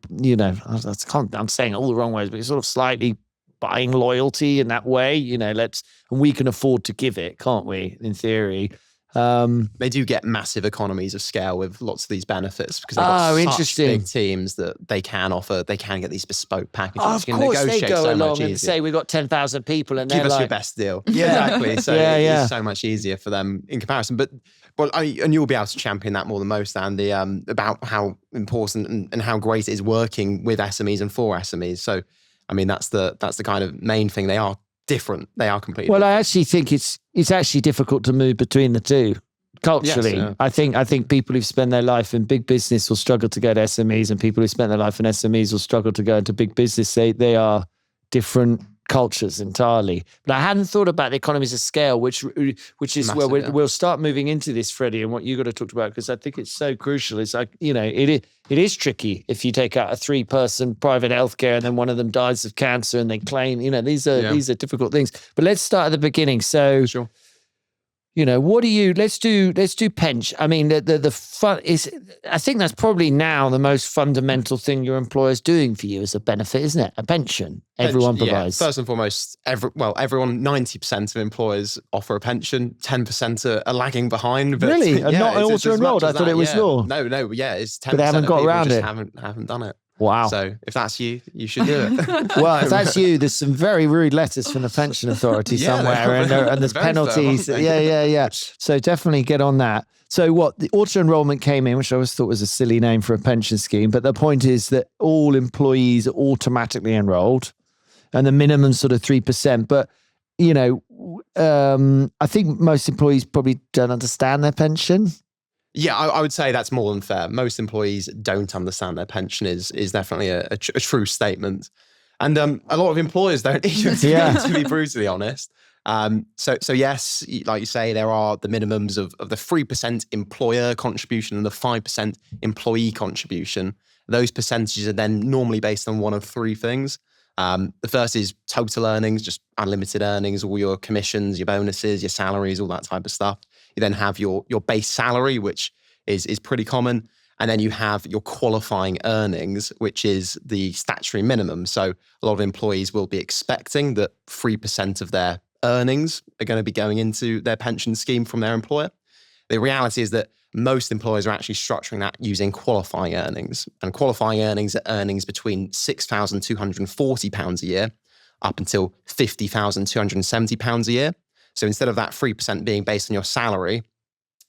I'm saying it all the wrong ways, but it's sort of slightly buying loyalty in that way. And we can afford to give it, can't we? In theory. They do get massive economies of scale with lots of these benefits because they've got such big teams that they can get these bespoke packages. Of course, they go along and say we've got 10,000 people and give us your best deal. Yeah, exactly. So it's so much easier for them in comparison. But and you'll be able to champion that more than most, Andy, about how important and how great it is working with SMEs and for SMEs. So that's the kind of main thing. They are different. They are completely different. I actually think it's actually difficult to move between the two culturally. Yes, yeah. I think people who've spent their life in big business will struggle to go to SMEs, and people who spent their life in SMEs will struggle to go into big business. They are different cultures entirely. But I hadn't thought about the economies of scale, which is massive, where we'll start moving into this, Freddie, and what you got to talk about, because I think it's so crucial. It's like, it is tricky if you take out a 3-person private healthcare and then one of them dies of cancer and they claim, these are difficult things. But let's start at the beginning. So, sure. What do you? Let's do pension. The fun is. I think that's probably now the most fundamental thing your employer's doing for you as a benefit, isn't it? A pension. Everyone provides. Yeah. First and foremost, everyone. 90% of employers offer a pension. 10% are lagging behind. But really, and not auto enrolled. I thought it was law. No, it's 10%. But they haven't got around it. Haven't done it. Wow. So if that's you, you should do it. Well, if that's you, there's some very rude letters from the pension authority somewhere, and there's penalties. Fair, yeah. So definitely get on that. So the auto enrollment came in, which I always thought was a silly name for a pension scheme. But the point is that all employees are automatically enrolled, and the minimum sort of 3%. But I think most employees probably don't understand their pension. Yeah, I would say that's more than fair. Most employees don't understand their pension is definitely a true statement. And a lot of employers don't either, to be brutally honest. So yes, like you say, there are the minimums of the 3% employer contribution and the 5% employee contribution. Those percentages are then normally based on one of 3 things. The first is total earnings, just unlimited earnings, all your commissions, your bonuses, your salaries, all that type of stuff. You then have your base salary, which is pretty common. And then you have your qualifying earnings, which is the statutory minimum. So a lot of employees will be expecting that 3% of their earnings are going to be going into their pension scheme from their employer. The reality is that most employers are actually structuring that using qualifying earnings. And qualifying earnings are earnings between £6,240 a year up until £50,270 a year. So instead of that 3% being based on your salary,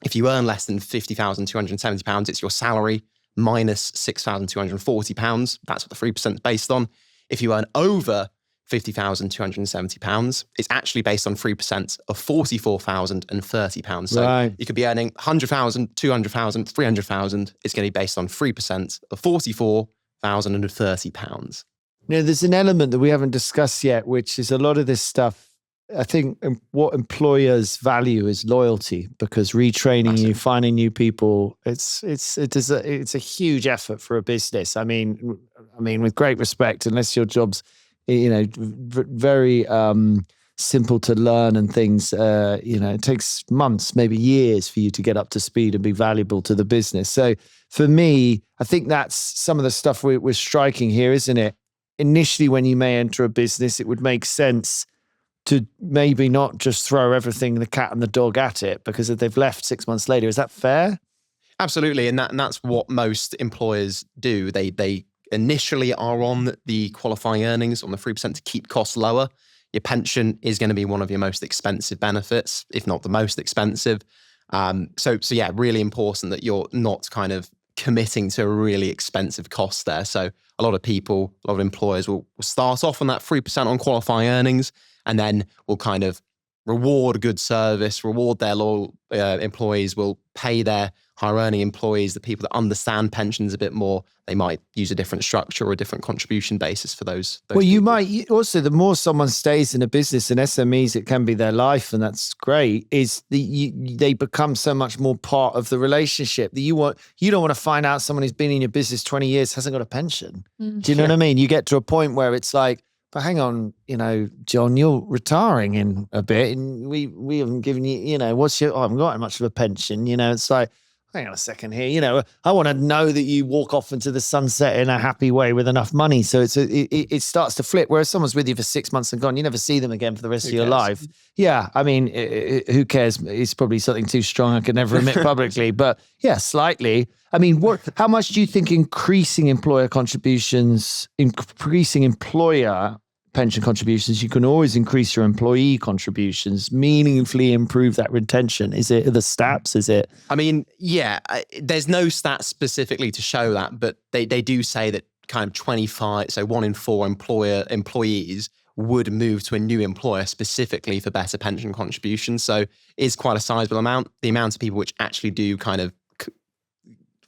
if you earn less than £50,270, it's your salary minus £6,240. That's what the 3% is based on. If you earn over £50,270, it's actually based on 3% of £44,030. So you could be earning 100,000, 200,000, 300,000. It's going to be based on 3% of £44,030. Now, there's an element that we haven't discussed yet, which is a lot of this stuff. I think what employers value is loyalty, because retraining you, finding new people, it's a huge effort for a business. I mean, with great respect, unless your job's very simple to learn and things, it takes months, maybe years for you to get up to speed and be valuable to the business. So for me, I think that's some of the stuff we're striking here, isn't it? Initially, when you may enter a business, it would make sense to maybe not just throw everything, the cat and the dog at it, because if they've left 6 months later, is that fair? Absolutely. And that's what most employers do. They initially are on the qualifying earnings, on the 3% to keep costs lower. Your pension is going to be one of your most expensive benefits, if not the most expensive. So yeah, really important that you're not kind of committing to a really expensive cost there. So a lot of employers will start off on that 3% on qualifying earnings, and then will kind of reward good service, reward their loyal employees, will pay their higher earning employees, the people that understand pensions a bit more. They might use a different structure or a different contribution basis for those well, people. you might also, the more someone stays in a business, and SMEs, it can be their life, and that's great, is they become so much more part of the relationship that you don't want to find out someone who's been in your business 20 years hasn't got a pension. Do you know what I mean? You get to a point where it's like, but hang on, John, you're retiring in a bit, and we haven't given you, I haven't got much of a pension. It's like, hang on a second here. I want to know that you walk off into the sunset in a happy way with enough money. So it starts to flip. Whereas someone's with you for 6 months and gone, you never see them again for the rest of your life. Yeah, I mean, who cares? It's probably something too strong I could never admit publicly. But yeah, slightly. I mean, how much do you think increasing employer pension contributions, you can always increase your employee contributions, meaningfully improve that retention? Is it the stats? Is it? I mean, yeah, there's no stats specifically to show that, but they do say that kind of 25, so 1 in 4 employees would move to a new employer specifically for better pension contributions. So it's quite a sizable amount. The amount of people which actually do kind of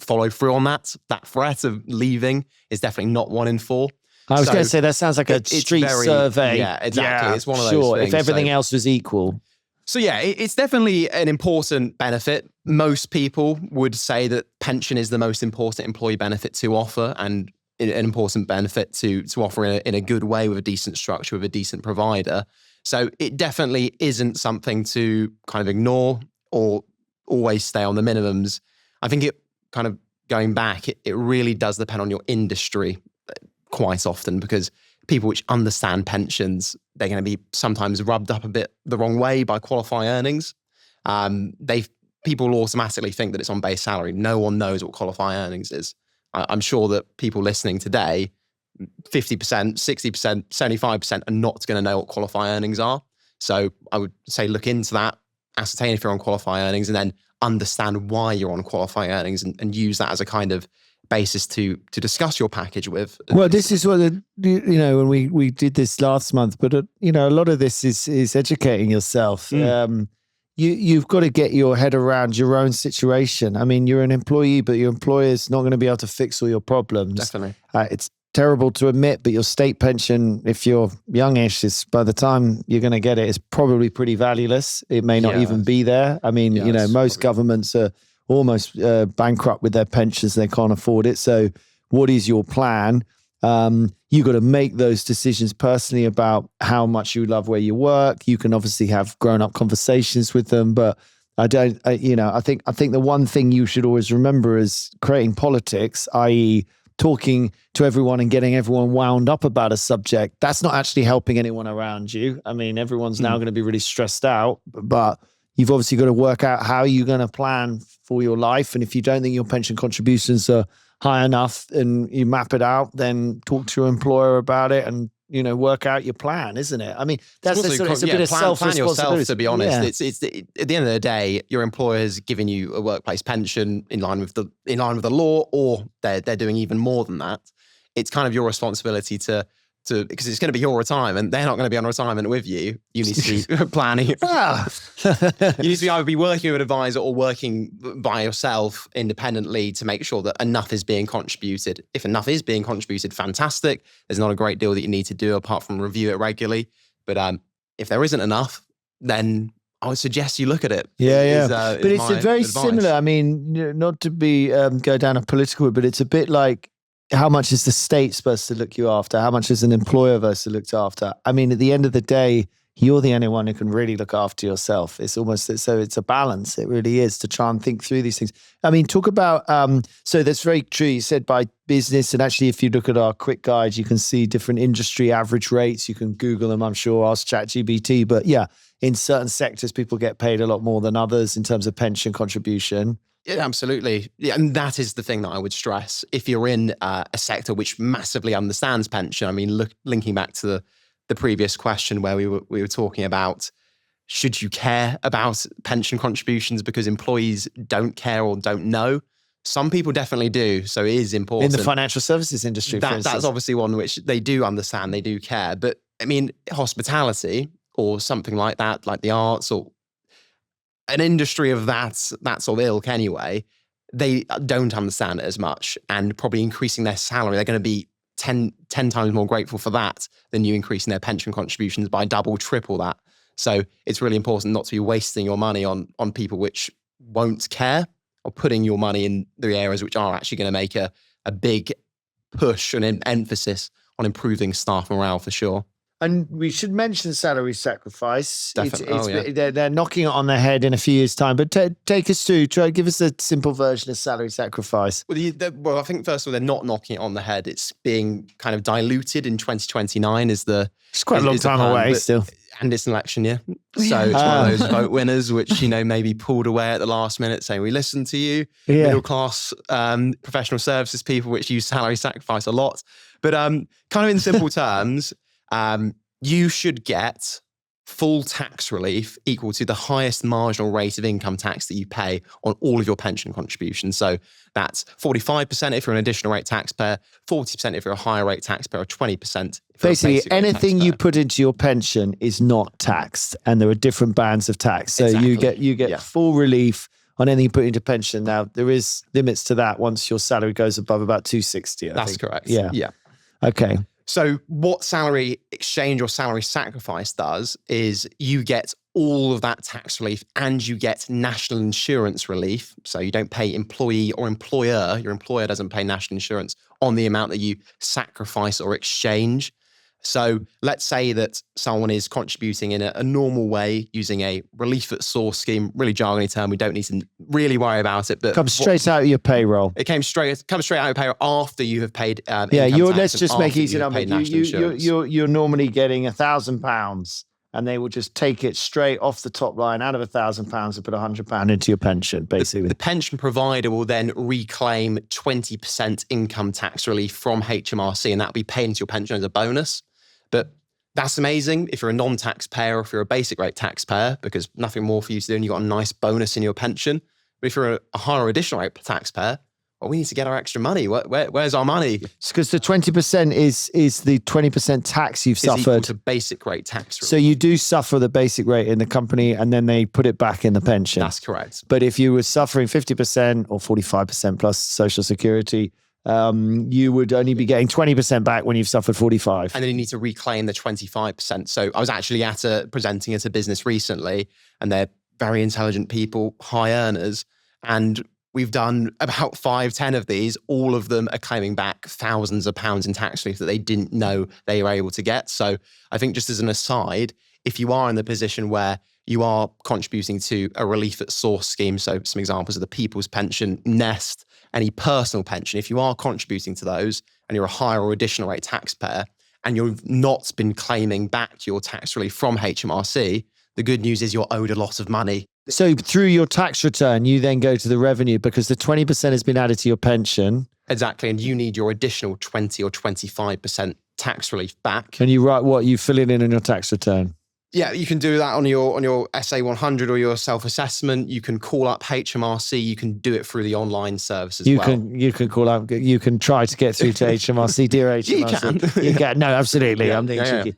follow through on that threat of leaving is definitely not 1 in 4. I was going to say, that sounds like a street survey. Yeah, exactly. Yeah, it's one of those things. If everything else was equal. So yeah, it's definitely an important benefit. Most people would say that pension is the most important employee benefit to offer, and an important benefit to offer in a good way, with a decent structure, with a decent provider. So it definitely isn't something to kind of ignore or always stay on the minimums. I think it kind of going back, it really does depend on your industry quite often, because people which understand pensions, they're going to be sometimes rubbed up a bit the wrong way by qualifying earnings. People will automatically think that it's on base salary. No one knows what qualifying earnings is. I'm sure that people listening today, 50%, 60%, 75% are not going to know what qualifying earnings are. So I would say look into that, ascertain if you're on qualifying earnings, and then understand why you're on qualifying earnings, and use that as a kind of basis to discuss your package with. Well, this is what, when we did this last month, but a lot of this is educating yourself. You've got to get your head around your own situation. I mean, you're an employee, but your employer's not going to be able to fix all your problems. Definitely. It's terrible to admit, but your state pension, if you're youngish, is, by the time you're going to get it, is probably pretty valueless. It may not even be there. I mean, most governments are almost bankrupt with their pensions. They can't afford it. So what is your plan? You got to make those decisions personally about how much you love where you work. You can obviously have grown-up conversations with them, but I think the one thing you should always remember is creating politics, i.e., talking to everyone and getting everyone wound up about a subject. That's not actually helping anyone around you. I mean, everyone's now going to be really stressed out, but you've obviously got to work out how you're going to plan for your life. And if you don't think your pension contributions are high enough and you map it out, then talk to your employer about it and, work out your plan, isn't it? I mean, that's it's a bit of plan yourself, to be honest. Yeah. It's at the end of the day, your employer has given you a workplace pension in line with the law, or they're doing even more than that. It's kind of your responsibility to because it's going to be your retirement. They're not going to be on retirement with you. You need to be planning. You need to either be working with an advisor or working by yourself independently to make sure that enough is being contributed. If enough is being contributed, fantastic. There's not a great deal that you need to do apart from review it regularly. But if there isn't enough, then I would suggest you look at it. Yeah. But it's very similar. I mean, not to be go down a political route, but it's a bit like, how much is the state supposed to look you after? How much is an employer supposed to look after? I mean, at the end of the day, you're the only one who can really look after yourself. It's almost, so it's a balance. It really is, to try and think through these things. I mean, talk about, so that's very true. You said by business, and actually if you look at our quick guide, you can see different industry average rates. You can Google them, I'm sure, ask ChatGPT. But yeah, in certain sectors, people get paid a lot more than others in terms of pension contribution. Yeah, absolutely. Yeah, and that is the thing that I would stress. If you're in a sector which massively understands pension, I mean, linking back to the previous question where we were talking about, should you care about pension contributions because employees don't care or don't know? Some people definitely do, so it is important. In the financial services industry, for instance. That's obviously one which they do understand, they do care. But I mean, hospitality or something like that, like the arts or an industry of that sort of ilk anyway, they don't understand it as much, and probably increasing their salary, they're going to be 10 times more grateful for that than you increasing their pension contributions by double, triple that. So it's really important not to be wasting your money on people which won't care, or putting your money in the areas which are actually going to make a big push and emphasis on improving staff morale for sure. And we should mention salary sacrifice. Definitely. They're knocking it on the head in a few years' time. But take us through. Try give us a simple version of salary sacrifice. Well, I think first of all, they're not knocking it on the head. It's being kind of diluted in 2029. It's quite a long time away still. And it's an election year. So it's one of those vote winners, which, maybe pulled away at the last minute saying, we listened to you, middle class professional services people, which use salary sacrifice a lot. But kind of in simple terms, you should get full tax relief equal to the highest marginal rate of income tax that you pay on all of your pension contributions. So that's 45% if you're an additional rate taxpayer, 40% if you're a higher rate taxpayer, or 20%. Basically, anything you put into your pension is not taxed, and there are different bands of tax. So exactly. you get full relief on anything you put into pension. Now, there is limits to that once your salary goes above about 260. That's correct. Yeah. Okay. So what salary exchange or salary sacrifice does is you get all of that tax relief and you get national insurance relief. So you don't pay employee or employer. Your employer doesn't pay national insurance on the amount that you sacrifice or exchange. So let's say that someone is contributing in a normal way using a relief at source scheme, really jargony term. We don't need to really worry about it. But comes straight out of your payroll. It comes straight out of your payroll after you have paid let's just make easy numbers. You're normally getting £1,000 and they will just take it straight off the top line out of £1,000 and put £100 into your pension, basically. The pension provider will then reclaim 20% income tax relief from HMRC, and that will be paid into your pension as a bonus. But that's amazing if you're a non-taxpayer or if you're a basic rate taxpayer, because nothing more for you to do and you've got a nice bonus in your pension. But if you're a higher additional rate taxpayer, well, we need to get our extra money. Where's our money? It's because the 20% is the 20% tax you've suffered. Equal to basic rate tax relief. So you do suffer the basic rate in the company and then they put it back in the pension. That's correct. But if you were suffering 50% or 45% plus Social Security, you would only be getting 20% back when you've suffered 45. And then you need to reclaim the 25%. So I was actually presenting at a business recently, and they're very intelligent people, high earners, and We've done about 5-10 of these. All of them are claiming back thousands of pounds in tax relief that they didn't know they were able to get. So I think just as an aside, if you are in the position where you are contributing to a relief at source scheme, so some examples of the People's Pension, Nest, any personal pension, if you are contributing to those and you're a higher or additional rate taxpayer and you've not been claiming back your tax relief from HMRC, the good news is you're owed a lot of money. So through your tax return, you then go to the revenue because the 20% has been added to your pension. Exactly. And you need your additional 20 or 25% tax relief back. And you write what you fill it in on your tax return. Yeah, you can do that on your SA 100 or your self-assessment. You can call up HMRC. You can do it through the online service as well. You can call up. You can try to get through to HMRC, dear HMRC. You can. No, absolutely. Yeah, I'm being cheeky.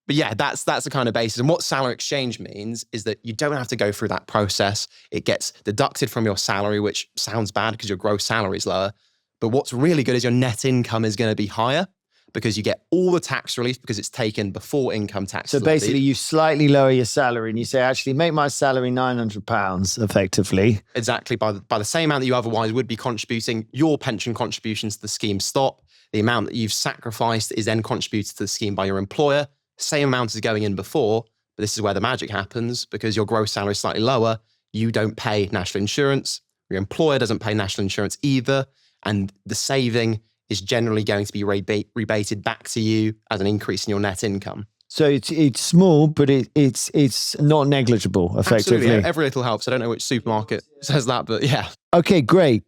But yeah, that's the kind of basis. And what salary exchange means is that you don't have to go through that process. It gets deducted from your salary, which sounds bad because your gross salary is lower. But what's really good is your net income is going to be higher because you get all the tax relief because it's taken before income tax. So basically you slightly lower your salary and you say, actually make my salary £900 effectively. Exactly. By the same amount that you otherwise would be contributing, your pension contributions to the scheme stop. The amount that you've sacrificed is then contributed to the scheme by your employer. Same amount as going in before, but this is where the magic happens because your gross salary is slightly lower. You don't pay national insurance. Your employer doesn't pay national insurance either. And the saving is generally going to be rebated back to you as an increase in your net income. So it's small, but it's not negligible, effectively. Absolutely. Every little helps. I don't know which supermarket says that, but yeah. Okay, great.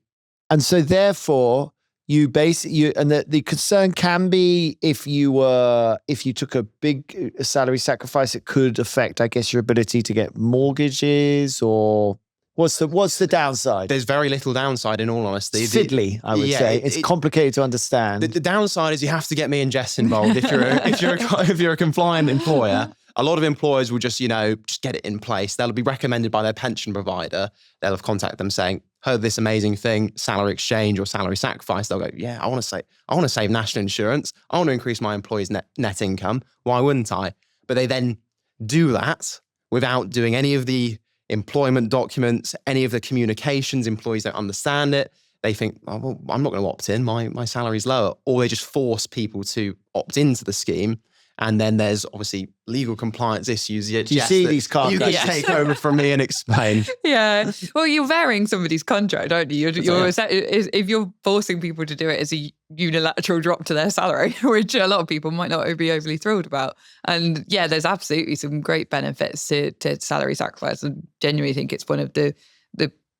And so therefore, the concern can be if you took a big salary sacrifice, it could affect, I guess, your ability to get mortgages, or what's the downside? There's very little downside, in all honesty. It's fiddly, I would say. It's complicated to understand. The downside is you have to get me and Jess involved. If you're a compliant employer, a lot of employers will just get it in place. They'll be recommended by their pension provider. They'll have contacted them saying, heard this amazing thing, salary exchange or salary sacrifice. They'll go, yeah, I want to save national insurance. I want to increase my employee's net income. Why wouldn't I? But they then do that without doing any of the employment documents, any of the communications. Employees don't understand it. They think, oh, well, I'm not going to opt in. My salary's lower. Or they just force people to opt into the scheme. And then there's obviously legal compliance issues. Do you see these cards? You can take over from me and explain. Yeah. Well, you're varying somebody's contract, aren't you? If you're forcing people to do it as a unilateral drop to their salary, which a lot of people might not be overly thrilled about. And yeah, there's absolutely some great benefits to salary sacrifice. And genuinely think it's one of the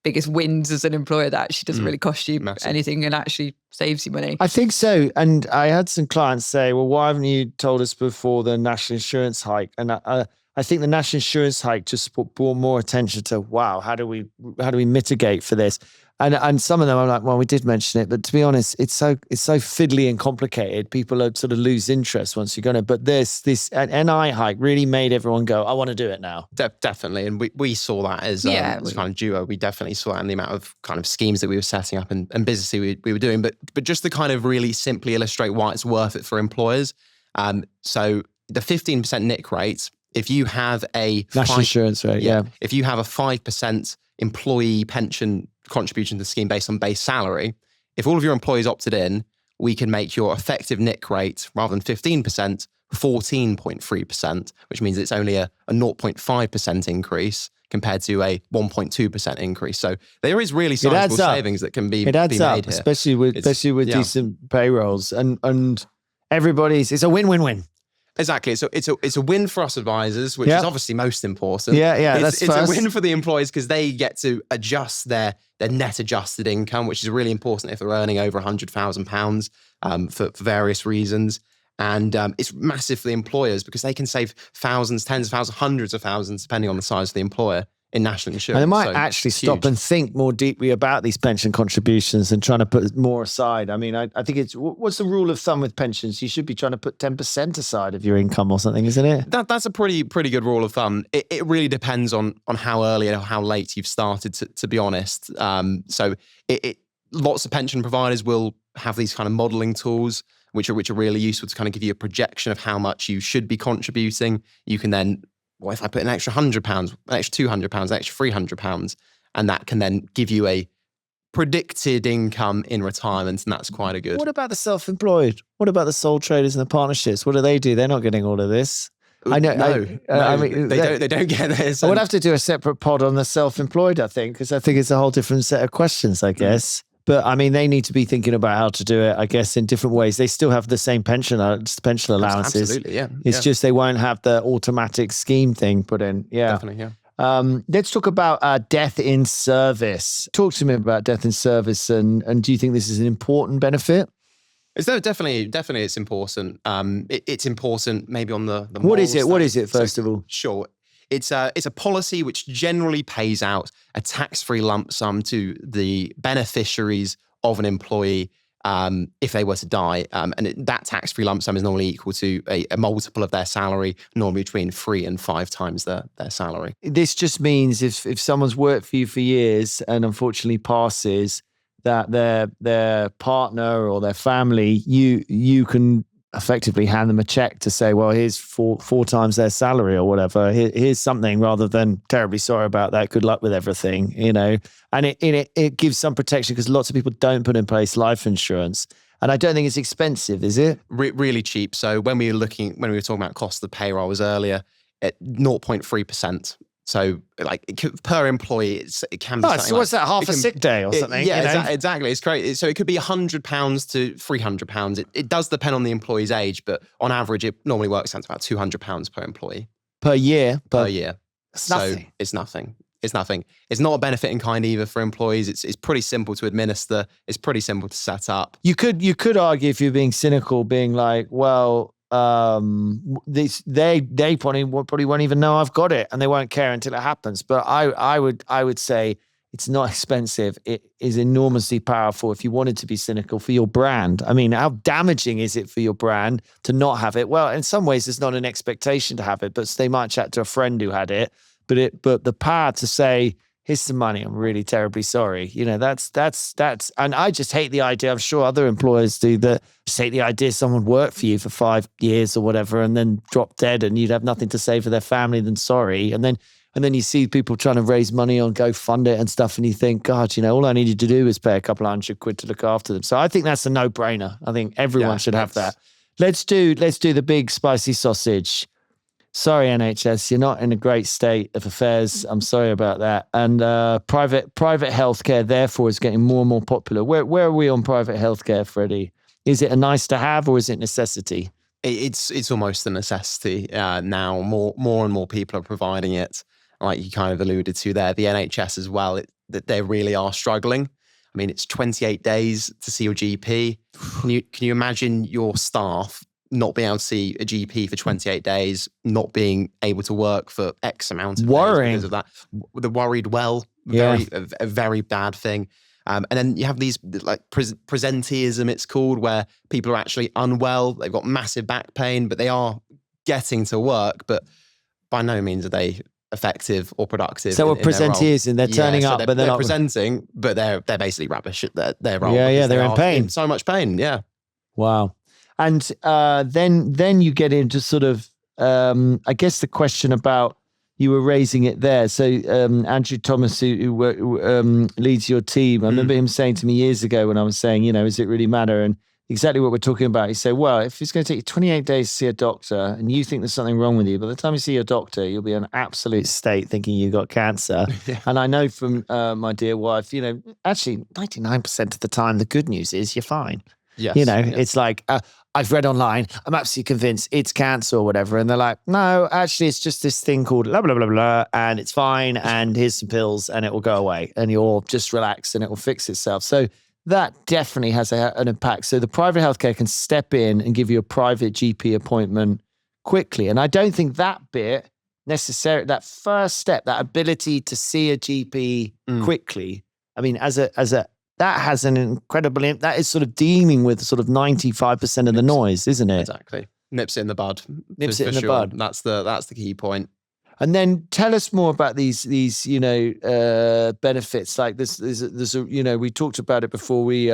biggest wins as an employer that actually doesn't really cost you anything and actually saves you money. I think so. And I had some clients say, well, why haven't you told us before the national insurance hike? And I think the national insurance hike just brought more attention to, wow, how do we mitigate for this? And some of them I'm like, well, we did mention it, but to be honest, it's so fiddly and complicated. People are sort of lose interest once you're going to. But this NI hike really made everyone go, I want to do it now. Definitely, and we saw that as kind of duo. We definitely saw that in the amount of kind of schemes that we were setting up and businesses we were doing. But just to kind of really simply illustrate why it's worth it for employers. So the 15% NIC rate, if you have a national insurance rate, if you have a 5% employee pension contribution to the scheme based on base salary, if all of your employees opted in, we can make your effective NIC rate, rather than 15%, 14.3%, which means it's only a 0.5% increase compared to a 1.2% increase. So there is really sizable savings that can be made here. Especially with decent payrolls, and everybody's, it's a win-win-win. Exactly. So it's a win for us advisors, which is obviously most important. It's a win for the employees because they get to adjust their net adjusted income, which is really important if they're earning over £100,000 for various reasons. And it's massive for the employers because they can save thousands, tens of thousands, hundreds of thousands, depending on the size of the employer, in national insurance. And they might actually stop and think more deeply about these pension contributions and trying to put more aside. I mean, I think what's the rule of thumb with pensions? You should be trying to put 10% aside of your income or something, isn't it? That's a pretty good rule of thumb. It really depends on how early and how late you've started, to be honest. So lots of pension providers will have these kind of modelling tools, which are really useful to kind of give you a projection of how much you should be contributing. You can then, well, if I put an extra £100, an extra £200, an extra £300, and that can then give you a predicted income in retirement, and that's quite a good. What about the self-employed? What about the sole traders and the partnerships? What do they do? They're not getting all of this. I know. I mean, they don't get this. I would have to do a separate pod on the self-employed, I think, because I think it's a whole different set of questions, I guess. But I mean, they need to be thinking about how to do it, I guess, in different ways. They still have the same pension allowances. Absolutely, yeah. It's just they won't have the automatic scheme thing put in. Yeah. Definitely, yeah. Let's talk about death in service. Talk to me about death in service, and do you think this is an important benefit? It's definitely it's important. It's important maybe on the what is it? moral What is it, side. first of all? Sure. It's a policy which generally pays out a tax-free lump sum to the beneficiaries of an employee if they were to die. And that tax-free lump sum is normally equal to a multiple of their salary, normally between 3 and 5 times their salary. This just means if someone's worked for you for years and unfortunately passes, that their partner or their family, you can effectively hand them a check to say, well, here's four times their salary or whatever. Here's something, rather than terribly sorry about that. Good luck with everything, you know. And it gives some protection, because lots of people don't put in place life insurance. And I don't think it's expensive, is it? Really cheap. So when we were talking about cost of the payroll was earlier, at 0.3%. So like per employee, it can be. So what's that? Half a sick day or something? Yeah, exactly. It's great. So it could be £100 to £300. It does depend on the employee's age, but on average, it normally works out to about £200 per employee per year. Per year. It's nothing. So it's nothing. It's nothing. It's not a benefit in kind either for employees. It's pretty simple to administer. It's pretty simple to set up. You could argue, if you're being cynical, being like, well, they probably won't even know I've got it, and they won't care until it happens. But I would say it's not expensive. It is enormously powerful if you wanted to be cynical for your brand. I mean, how damaging is it for your brand to not have it? Well, in some ways, it's not an expectation to have it, but they might chat to a friend who had it. But the power to say, here's some money, I'm really terribly sorry. You know, that's, and I just hate the idea. I'm sure other employers do that. Just hate the idea someone worked for you for 5 years or whatever, and then drop dead, and you'd have nothing to say for their family than sorry. And then you see people trying to raise money on GoFund and stuff, and you think, God, you know, all I needed to do was pay a couple £100 to look after them. So I think that's a no-brainer. I think everyone should have that. Let's do the big spicy sausage. Sorry, NHS, you're not in a great state of affairs. I'm sorry about that. And private healthcare, therefore, is getting more and more popular. Where are we on private healthcare, Freddie? Is it a nice to have, or is it necessity? It's almost a necessity now. More and more people are providing it, like you kind of alluded to there. The NHS as well, that they really are struggling. I mean, it's 28 days to see your GP. Can you imagine your staff not being able to see a GP for 28 days, not being able to work for X amount of worrying days because of that? The worried well, a very bad thing. And then you have these like presenteeism, it's called, where people are actually unwell. They've got massive back pain, but they are getting to work. But by no means are they effective or productive. So what presenteeism? They're turning up, but they're not presenting, but they're basically rubbish at their role. Yeah, they're in pain. So much pain. Yeah. Wow. And then you get into sort of, I guess the question about, you were raising it there. So Andrew Thomas, who leads your team, I remember him saying to me years ago when I was saying, you know, does it really matter? And exactly what we're talking about. He said, well, if it's going to take you 28 days to see a doctor and you think there's something wrong with you, by the time you see your doctor, you'll be in an absolute state thinking you got cancer. Yeah. And I know from my dear wife, you know, actually 99% of the time, the good news is you're fine. Yes, you know, it's like, I've read online, I'm absolutely convinced it's cancer or whatever. And they're like, no, actually, it's just this thing called blah, blah, blah, blah, and it's fine. And here's some pills and it will go away. And you'll just relax and it will fix itself. So that definitely has an impact. So the private healthcare can step in and give you a private GP appointment quickly. And I don't think that bit necessarily, that first step, that ability to see a GP quickly, I mean, that has an incredible, that is sort of dealing with sort of 95% of the noise, isn't it? Exactly. Nips it in the bud. Nips it in the bud. That's the key point. And then tell us more about these you know, benefits. Like there's a, you know, we talked about it before we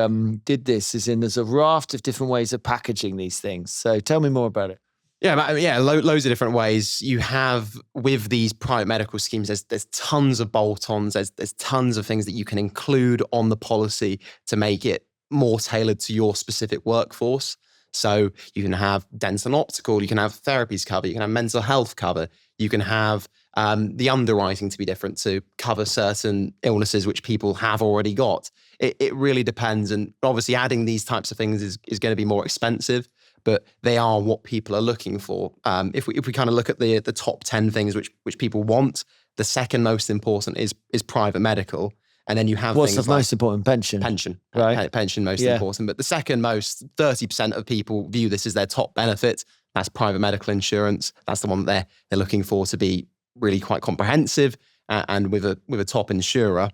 did this, there's a raft of different ways of packaging these things. So tell me more about it. Loads of different ways. You have with these private medical schemes, there's tons of bolt-ons, there's tons of things that you can include on the policy to make it more tailored to your specific workforce. So you can have dental and optical, you can have therapies cover, you can have mental health cover, you can have the underwriting to be different to cover certain illnesses which people have already got. It really depends. And obviously adding these types of things is going to be more expensive, but they are what people are looking for. If we kind of look at the top 10 things which people want, the second most important is private medical. And then you have what's things the most important? Pension. Right. Pension most important. But the second most, 30% of people view this as their top benefit. That's private medical insurance. That's the one that they're looking for to be really quite comprehensive and with a top insurer.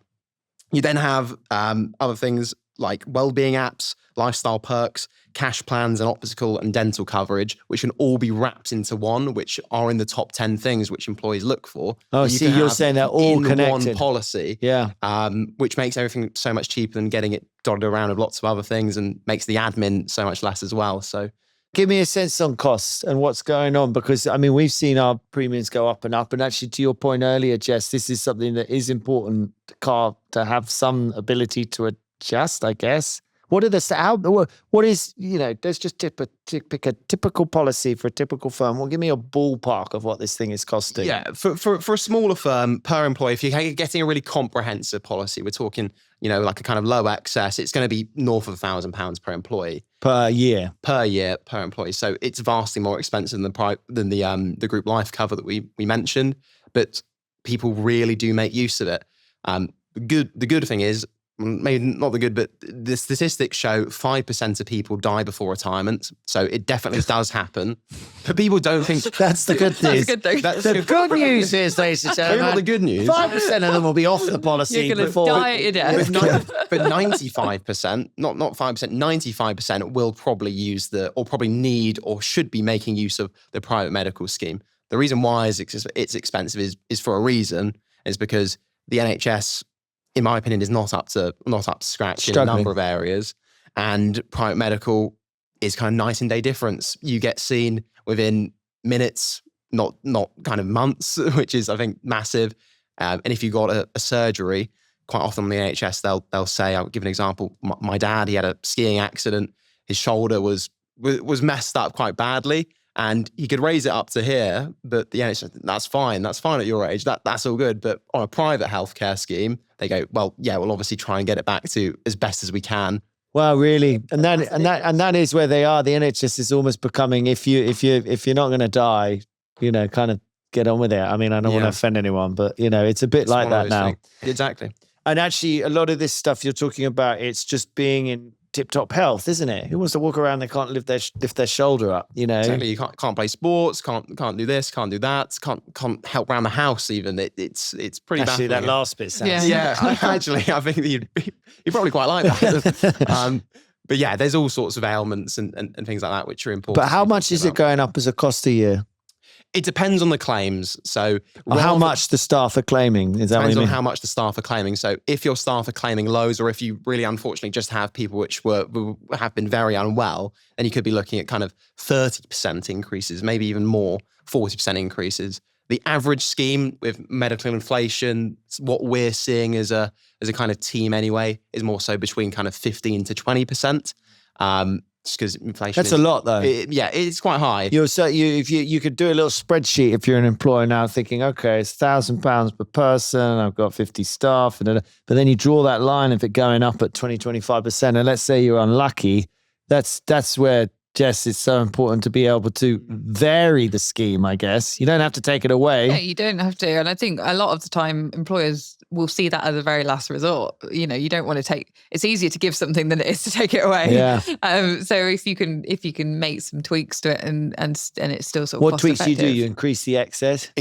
You then have other things like wellbeing apps, lifestyle perks, cash plans, and optical and dental coverage, which can all be wrapped into one, which are in the top 10 things which employees look for. Oh, see, you're saying they're all connected. One policy, yeah, which makes everything so much cheaper than getting it dotted around with lots of other things and makes the admin so much less as well. So give me a sense on costs and what's going on, because I mean, we've seen our premiums go up and up. And actually, to your point earlier, Jess, this is something that is important to have some ability to adjust, I guess. What are what is, let's just pick a typical policy for a typical firm. Well, give me a ballpark of what this thing is costing. Yeah, for a smaller firm per employee, if you're getting a really comprehensive policy, we're talking, like a kind of low excess, it's going to be north of £1,000 per employee. Per year per employee. So it's vastly more expensive than the group life cover that we mentioned, but people really do make use of it. The good thing is, maybe not the good, but the statistics show 5% of people die before retirement. So it definitely does happen. But people don't think that's the good news. The good news is, ladies and gentlemen, not the good news. 5% of them will be off the policy. You're going to die at your death. But 95%, not 5%, 95% will probably use or probably need or should be making use of the private medical scheme. The reason why it's expensive is for a reason. Is because the NHS, in my opinion, is not up to scratch in a number of areas, and private medical is kind of night and day difference. You get seen within minutes, not kind of months, which is, I think, massive. And if you got a surgery, quite often on the NHS, they'll say, I'll give an example. My dad, he had a skiing accident. His shoulder was messed up quite badly, and he could raise it up to here, but the NHS, that's fine at your age. That's all good. But on a private healthcare scheme, they go, well, yeah, we'll obviously try and get it back to as best as we can. Well, really, and that is where they are. The NHS is almost becoming, if you're not going to die, kind of get on with it. I mean, I don't want to offend anyone, but it's a bit like that now. Exactly. And actually, a lot of this stuff you're talking about, it's just being in tip-top health, isn't it? Who wants to walk around, they can't lift their shoulder up, Exactly. You can't play sports, can't do this, can't do that, can't help around the house even. It's pretty bad. Actually, that last bit sounds... Yeah. Actually, I think you probably quite like that. But yeah, there's all sorts of ailments and things like that which are important. But how much is it going up as a cost a year? It depends on the claims. So how much the staff are claiming? Is that what you mean? Depends on how much the staff are claiming. So if your staff are claiming lows, or if you really unfortunately just have people which have been very unwell, then you could be looking at kind of 30% increases, maybe even more, 40% increases. The average scheme with medical inflation, what we're seeing as a kind of team anyway, is more so between kind of 15 to 20%. Just because inflation. That's a lot, though. It's quite high. If you could do a little spreadsheet if you're an employer now, thinking, okay, it's £1,000 per person. I've got 50 staff, but then you draw that line of it going up at 20-25%, and let's say you're unlucky. That's where, Jess, it's so important to be able to vary the scheme. I guess you don't have to take it away. Yeah, you don't have to, and I think a lot of the time employers will see that as a very last resort. You don't want to take. It's easier to give something than it is to take it away. Yeah. So if you can make some tweaks to it and it's still sort of what tweaks effective. do you do? You increase the excess.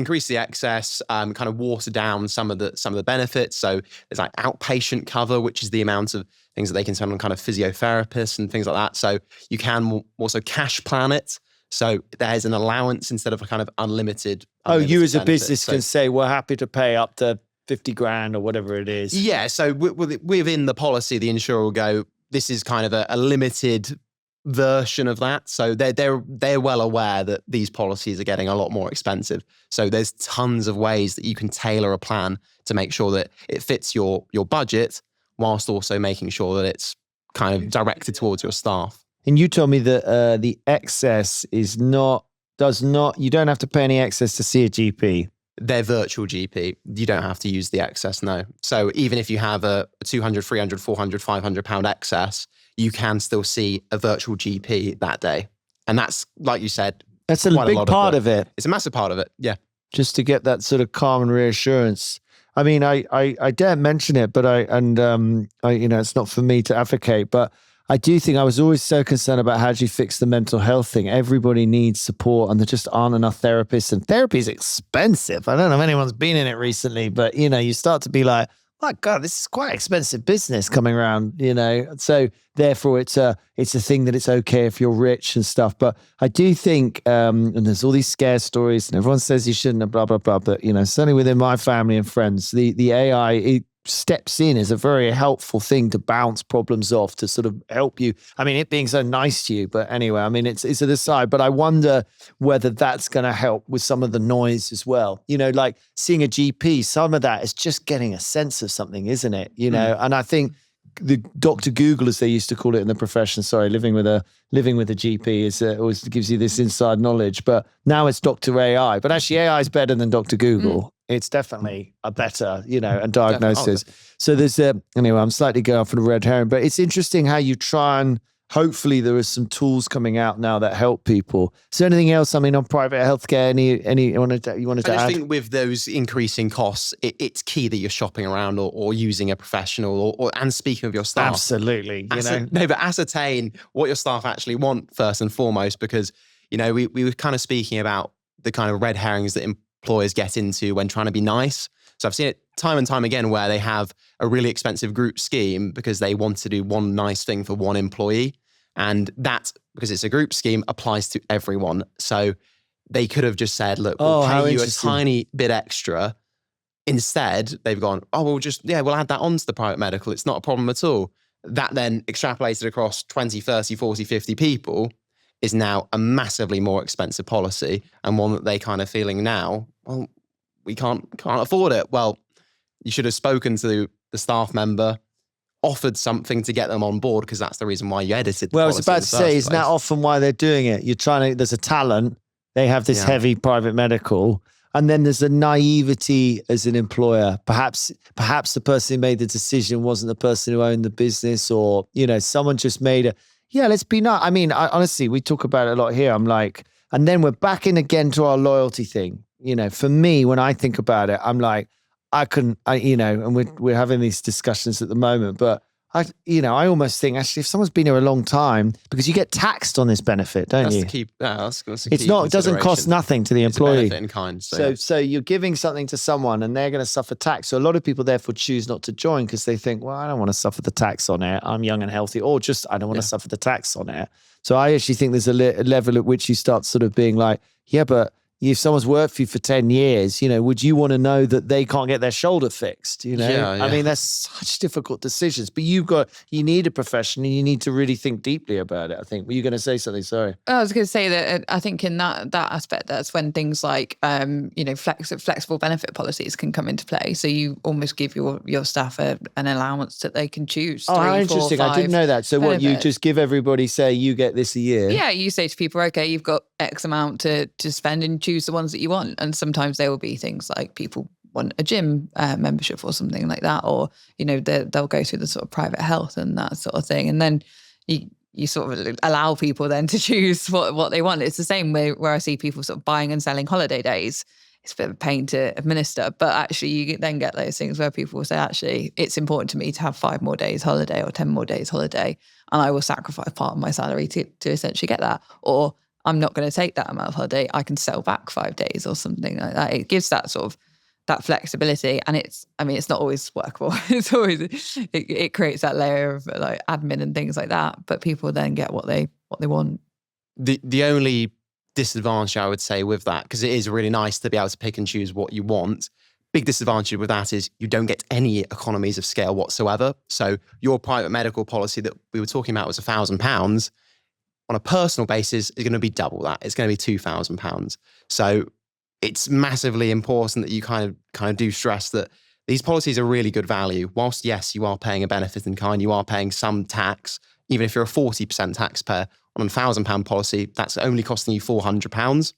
Kind of water down some of the benefits. So there's like outpatient cover, which is the amount of things that they can spend on kind of physiotherapists and things like that. So you can also cash plan it. So there's an allowance instead of a kind of unlimited you as a benefit. business can say, we're happy to pay up to 50 grand or whatever it is. Yeah. So within the policy, the insurer will go, this is kind of a limited version of that. So they're well aware that these policies are getting a lot more expensive. So there's tons of ways that you can tailor a plan to make sure that it fits your budget, whilst also making sure that it's kind of directed towards your staff. And you told me that the excess you don't have to pay any excess to see a GP. They're virtual GP. You don't have to use the excess, no. So even if you have a 200, 300, 400, 500 pound excess, you can still see a virtual GP that day. And that's, like you said, that's a big part of it. It's a massive part of it, yeah. Just to get that sort of calm and reassurance. I mean, I dare mention it, but it's not for me to advocate, but I do think I was always so concerned about how do you fix the mental health thing. Everybody needs support and there just aren't enough therapists, and therapy is expensive. I don't know if anyone's been in it recently, but you start to be like, my God, this is quite expensive business coming around, So therefore it's a thing that it's okay if you're rich and stuff. But I do think, and there's all these scare stories and everyone says you shouldn't, blah, blah, blah. But, certainly within my family and friends, the AI, it steps in as a very helpful thing to bounce problems off, to sort of help you. I mean, it being so nice to you, but anyway, I mean, it's an aside, but I wonder whether that's going to help with some of the noise as well. Like seeing a GP, some of that is just getting a sense of something, isn't it? And I think the Dr. Google, as they used to call it in the profession, living with a GP always gives you this inside knowledge, but now it's Dr. AI, but actually AI is better than Dr. Google. It's definitely a better, and diagnosis. So there's anyway, I'm slightly going off on a red herring, but it's interesting how you try and hopefully there are some tools coming out now that help people. Is there anything else? I mean, on private healthcare, any you wanted to add? I think with those increasing costs, it's key that you're shopping around or using a professional and speaking with your staff. Absolutely. But ascertain what your staff actually want first and foremost, because, we were kind of speaking about the kind of red herrings that employers get into when trying to be nice. So I've seen it time and time again where they have a really expensive group scheme because they want to do one nice thing for one employee. And that, because it's a group scheme, applies to everyone. So they could have just said, look, we'll pay you a tiny bit extra. Instead, they've gone, we'll add that onto the private medical. It's not a problem at all. That then extrapolated across 20, 30, 40, 50 people is now a massively more expensive policy, and one that they kind of feeling now, well, we can't afford it. Well, you should have spoken to the staff member, offered something to get them on board, because that's the reason why you edited the policy. Well, I was about to say, isn't that often why they're doing it? There's a talent, they have this heavy private medical, and then there's a naivety as an employer. Perhaps the person who made the decision wasn't the person who owned the business, or, someone just made let's be nice. I mean, honestly, we talk about it a lot here. I'm like, and then we're back in again to our loyalty thing. For me, when I think about it, I'm like, and we're having these discussions at the moment, but I almost think actually if someone's been here a long time, because you get taxed on this benefit, don't you? That's the key it doesn't cost nothing to the employee. It's a benefit in kind. So you're giving something to someone and they're going to suffer tax. So a lot of people therefore choose not to join because they think, well, I don't want to suffer the tax on it. I'm young and healthy, or just I don't want to suffer the tax on it. So I actually think there's a level at which you start sort of being like, yeah, but if someone's worked for you for 10 years, would you want to know that they can't get their shoulder fixed? I mean, that's such difficult decisions, but you need a profession and you need to really think deeply about it, I think. Were you going to say something? Sorry. I was going to say that I think in that aspect, that's when things like, flexible benefit policies can come into play. So you almost give your staff an allowance that they can choose. Oh, how interesting. I didn't know that. So what, you just give everybody, say, you get this a year? Yeah, you say to people, okay, you've got X amount to spend and choose the ones that you want. And sometimes there will be things like people want a gym membership or something like that, or they'll go through the sort of private health and that sort of thing, and then you sort of allow people then to choose what they want. It's the same way where I see people sort of buying and selling holiday days. It's a bit of a pain to administer, but actually you then get those things where people will say, actually, it's important to me to have 5 more days holiday or 10 more days holiday, and I will sacrifice part of my salary to essentially get that. Or I'm not going to take that amount of holiday. I can sell back 5 days or something like that. It gives that sort of that flexibility, and it's not always workable. It's always it creates that layer of like admin and things like that. But people then get what they want. The only disadvantage I would say with that, because it is really nice to be able to pick and choose what you want. Big disadvantage with that is you don't get any economies of scale whatsoever. So your private medical policy that we were talking about was £1,000. on a personal basis is going to be double that. It's going to be £2,000. So it's massively important that you kind of do stress that these policies are really good value. Whilst, yes, you are paying a benefit in kind, you are paying some tax. Even if you're a 40% taxpayer on a £1,000 policy, that's only costing you £400.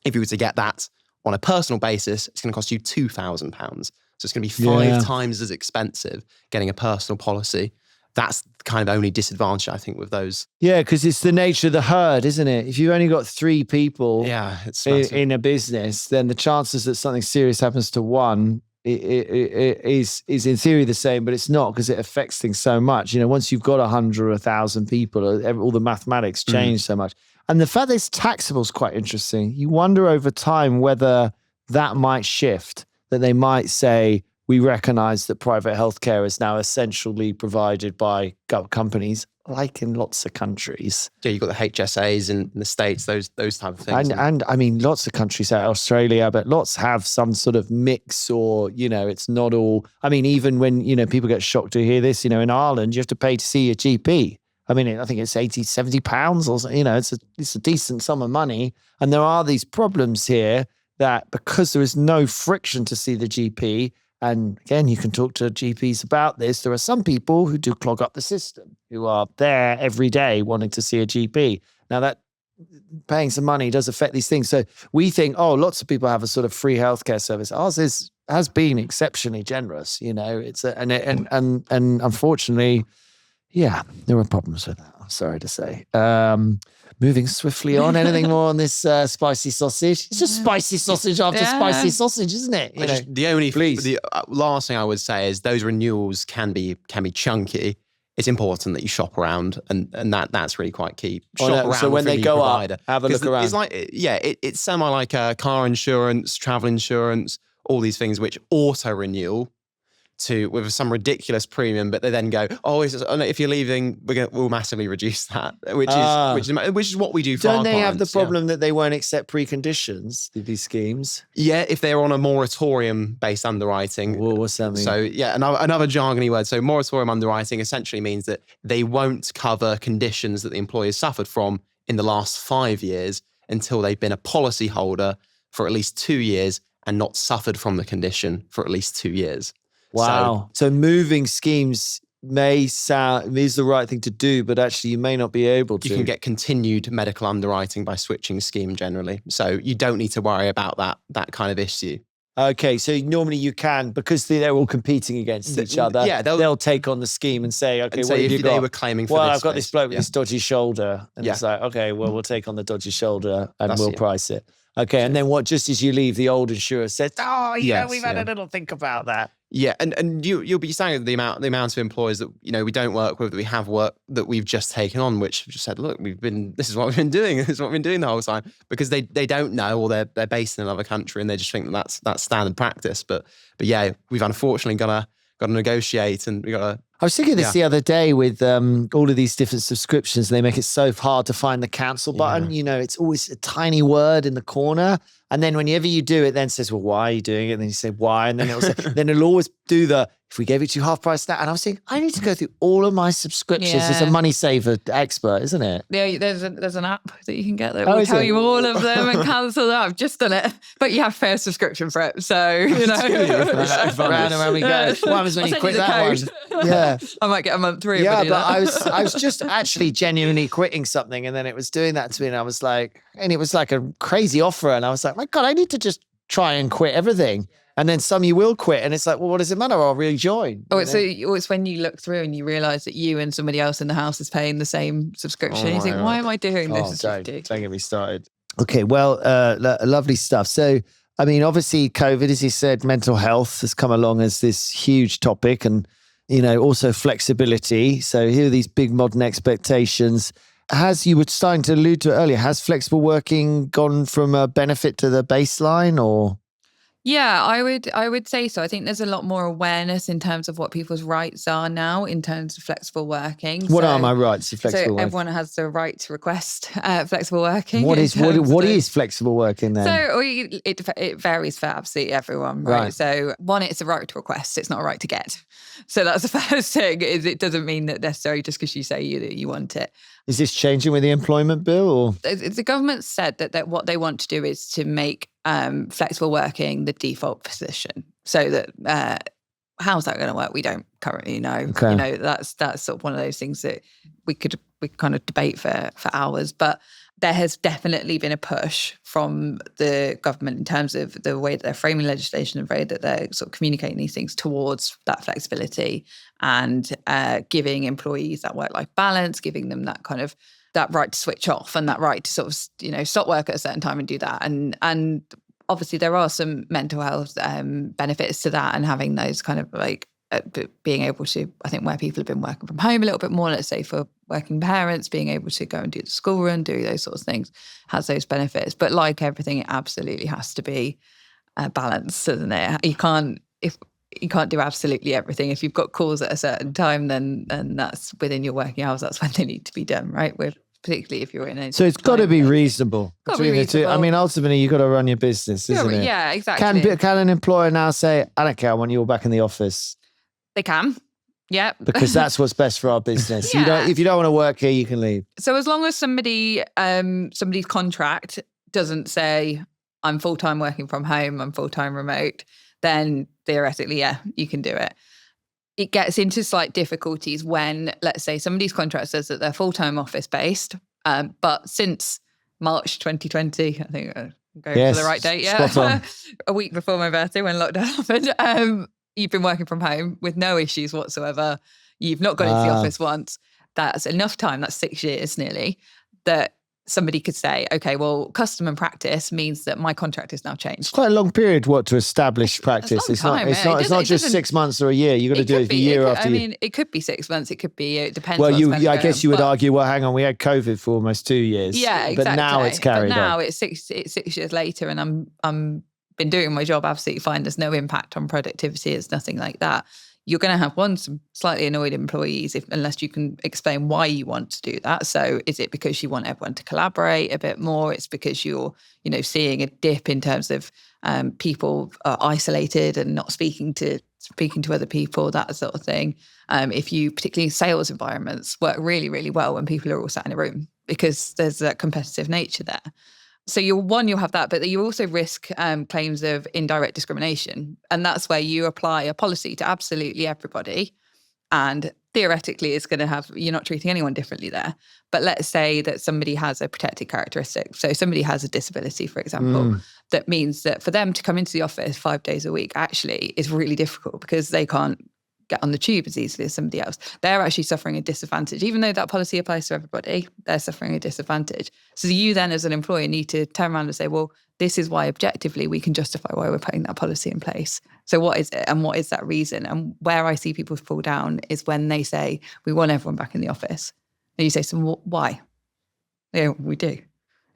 If you were to get that on a personal basis, it's going to cost you £2,000. So it's going to be 5 times as expensive getting a personal policy. That's kind of only disadvantage, I think, with those. Yeah, because it's the nature of the herd, isn't it? If you've only got 3 people it's in a business, then the chances that something serious happens to one is in theory the same, but it's not, because it affects things so much. Once you've got 100 or 1,000 people, all the mathematics change so much. And the fact that it's taxable is quite interesting. You wonder over time whether that might shift, that they might say, we recognize that private healthcare is now essentially provided by companies, like in lots of countries. Yeah, you've got the HSAs in the States, those type of things. And I mean, lots of countries, like Australia, but lots have some sort of mix, or, it's not all. I mean, even when, people get shocked to hear this, in Ireland, you have to pay to see your GP. I mean, I think it's 80, 70 pounds or something, it's a decent sum of money. And there are these problems here that because there is no friction to see the GP, and again, you can talk to GPs about this, there are some people who do clog up the system, who are there every day wanting to see a GP. Now, that paying some money does affect these things. So we think, lots of people have a sort of free healthcare service. Ours has been exceptionally generous. It's and unfortunately, there are problems with that. I'm sorry to say. Moving swiftly on. Anything more on this spicy sausage? It's just spicy sausage after spicy sausage, isn't it? The last thing I would say is those renewals can be chunky. It's important that you shop around, and that's really quite key. Shop around. So when they go provider. up, have a look around. It's like, it's semi like car insurance, travel insurance, all these things which auto renewal with some ridiculous premium, but they then go, if you're leaving, we'll massively reduce that, which is what we do for our clients. Don't they have the problem that they won't accept preconditions, these schemes? Yeah, if they're on a moratorium-based underwriting. Well, what's that mean? So another jargony word. So moratorium underwriting essentially means that they won't cover conditions that the employer suffered from in the last 5 years until they've been a policy holder for at least 2 years and not suffered from the condition for at least 2 years. Wow. So moving schemes is the right thing to do, but actually you may not be able to. You can get continued medical underwriting by switching scheme generally. So you don't need to worry about that kind of issue. Okay, so normally you can, because they're all competing against each other. Yeah, they'll take on the scheme and say, okay, what have you got? They were claiming for well, this I've got this bloke with this dodgy shoulder. And it's like, okay, well, we'll take on the dodgy shoulder and we'll price it. Okay, and then just as you leave, the old insurer says, we've had a little think about that. Yeah, and you'll be saying the amount of employers that we don't work with, that we have worked, that we've just taken on, which just said, look, this is what we've been doing, this is what we've been doing the whole time, because they don't know, or they're based in another country and they just think that's standard practice. But yeah, we've unfortunately got to negotiate, and we got to. I was thinking this the other day with all of these different subscriptions. They make it so hard to find the cancel button. It's always a tiny word in the corner. And then whenever you do it, then says, well, why are you doing it? And then you say, why? And then it'll always do if we gave it to you half price that. And I was thinking, I need to go through all of my subscriptions. It's a money saver expert, isn't it? Yeah, there's an app that you can get that will tell you all of them and cancel that. I've just done it. But you have to pay a subscription for it. So, round and round we go. What happens when you quit that one? Yeah. I might get a month free. Yeah, but I was just actually genuinely quitting something, and then it was doing that to me, and I was like, and it was like a crazy offer, and I was like, my God, I need to just try and quit everything. And then some you will quit, and it's like, well, what does it matter? I'll rejoin. It's when you look through and you realise that you and somebody else in the house is paying the same subscription. You think, why am I doing this? Don't get me started. Okay, well, lovely stuff. So, I mean, obviously, COVID, as you said, mental health has come along as this huge topic, and also flexibility. So here are these big modern expectations. As you were starting to allude to earlier, has flexible working gone from a benefit to the baseline, or? Yeah, I would say so. I think there's a lot more awareness in terms of what people's rights are now in terms of flexible working. What are my rights to flexible working? Everyone has the right to request flexible working. What is flexible working then? So it varies for absolutely everyone, right? So one, it's a right to request. It's not a right to get. So that's the first thing. Is it doesn't mean that necessarily just because you say you want it. Is this changing with the employment bill? Or? The government said that what they want to do is to make flexible working the default position. So that how's that going to work? We don't currently know. Okay. You know, that's sort of one of those things that we could kind of debate for hours. But there has definitely been a push from the government in terms of the way that they're framing legislation and the way that they're sort of communicating these things towards that flexibility and giving employees that work-life balance, giving them that kind of that right to switch off and that right to sort of, you know, stop work at a certain time and do that. And obviously there are some mental health benefits to that and having those kind of like being able to, I think where people have been working from home a little bit more, let's say for working parents, being able to go and do the school run, do those sorts of things has those benefits. But like everything, it absolutely has to be balanced, doesn't it? You can't do absolutely everything. If you've got calls at a certain time, then that's within your working hours. That's when they need to be done, right? Particularly if you're in a... So it's got to be reasonable between the two. I mean, ultimately, you've got to run your business, isn't it? Yeah, exactly. Can an employer now say, I don't care, I want you all back in the office? They can. Yeah. Because that's what's best for our business. Yeah. If you don't want to work here, you can leave. So as long as somebody's contract doesn't say, I'm full-time working from home, I'm full-time remote, then theoretically, yeah, you can do it. It gets into slight difficulties when, let's say, somebody's contract says that they're full-time office-based, but since March 2020, I think I'm going for the right date, yeah, a week before my birthday when lockdown happened, you've been working from home with no issues whatsoever. You've not gone into the office once. That's enough time, that's 6 years nearly, that somebody could say, okay, well, custom and practice means that my contract is now changed. It's quite a long period, to establish practice. It's not just 6 months or a year. You've got to do it a year after. I mean, it could be 6 months. It could be, it depends. Well, I guess you would argue, well, hang on, we had COVID for almost 2 years. Yeah, exactly. But now it's carried on. Now it's 6 years later and I'm been doing my job absolutely fine. There's no impact on productivity. It's nothing like that. You're going to have some slightly annoyed employees unless you can explain why you want to do that. So is it because you want everyone to collaborate a bit more? It's because you're, seeing a dip in terms of people are isolated and not speaking to other people, that sort of thing. If you, particularly sales environments, work really, really well when people are all sat in a room because there's that competitive nature there. So you'll have that, but you also risk claims of indirect discrimination. And that's where you apply a policy to absolutely everybody. And theoretically, it's going to have, you're not treating anyone differently there. But let's say that somebody has a protected characteristic. So somebody has a disability, for example, that means that for them to come into the office 5 days a week actually is really difficult because they can't get on the tube as easily as somebody else. They're actually suffering a disadvantage. Even though that policy applies to everybody, they're suffering a disadvantage. So you then as an employer need to turn around and say, well, this is why objectively we can justify why we're putting that policy in place. So what is it and what is that reason? And where I see people fall down is when they say, we want everyone back in the office. And you say, so why? Yeah, we do.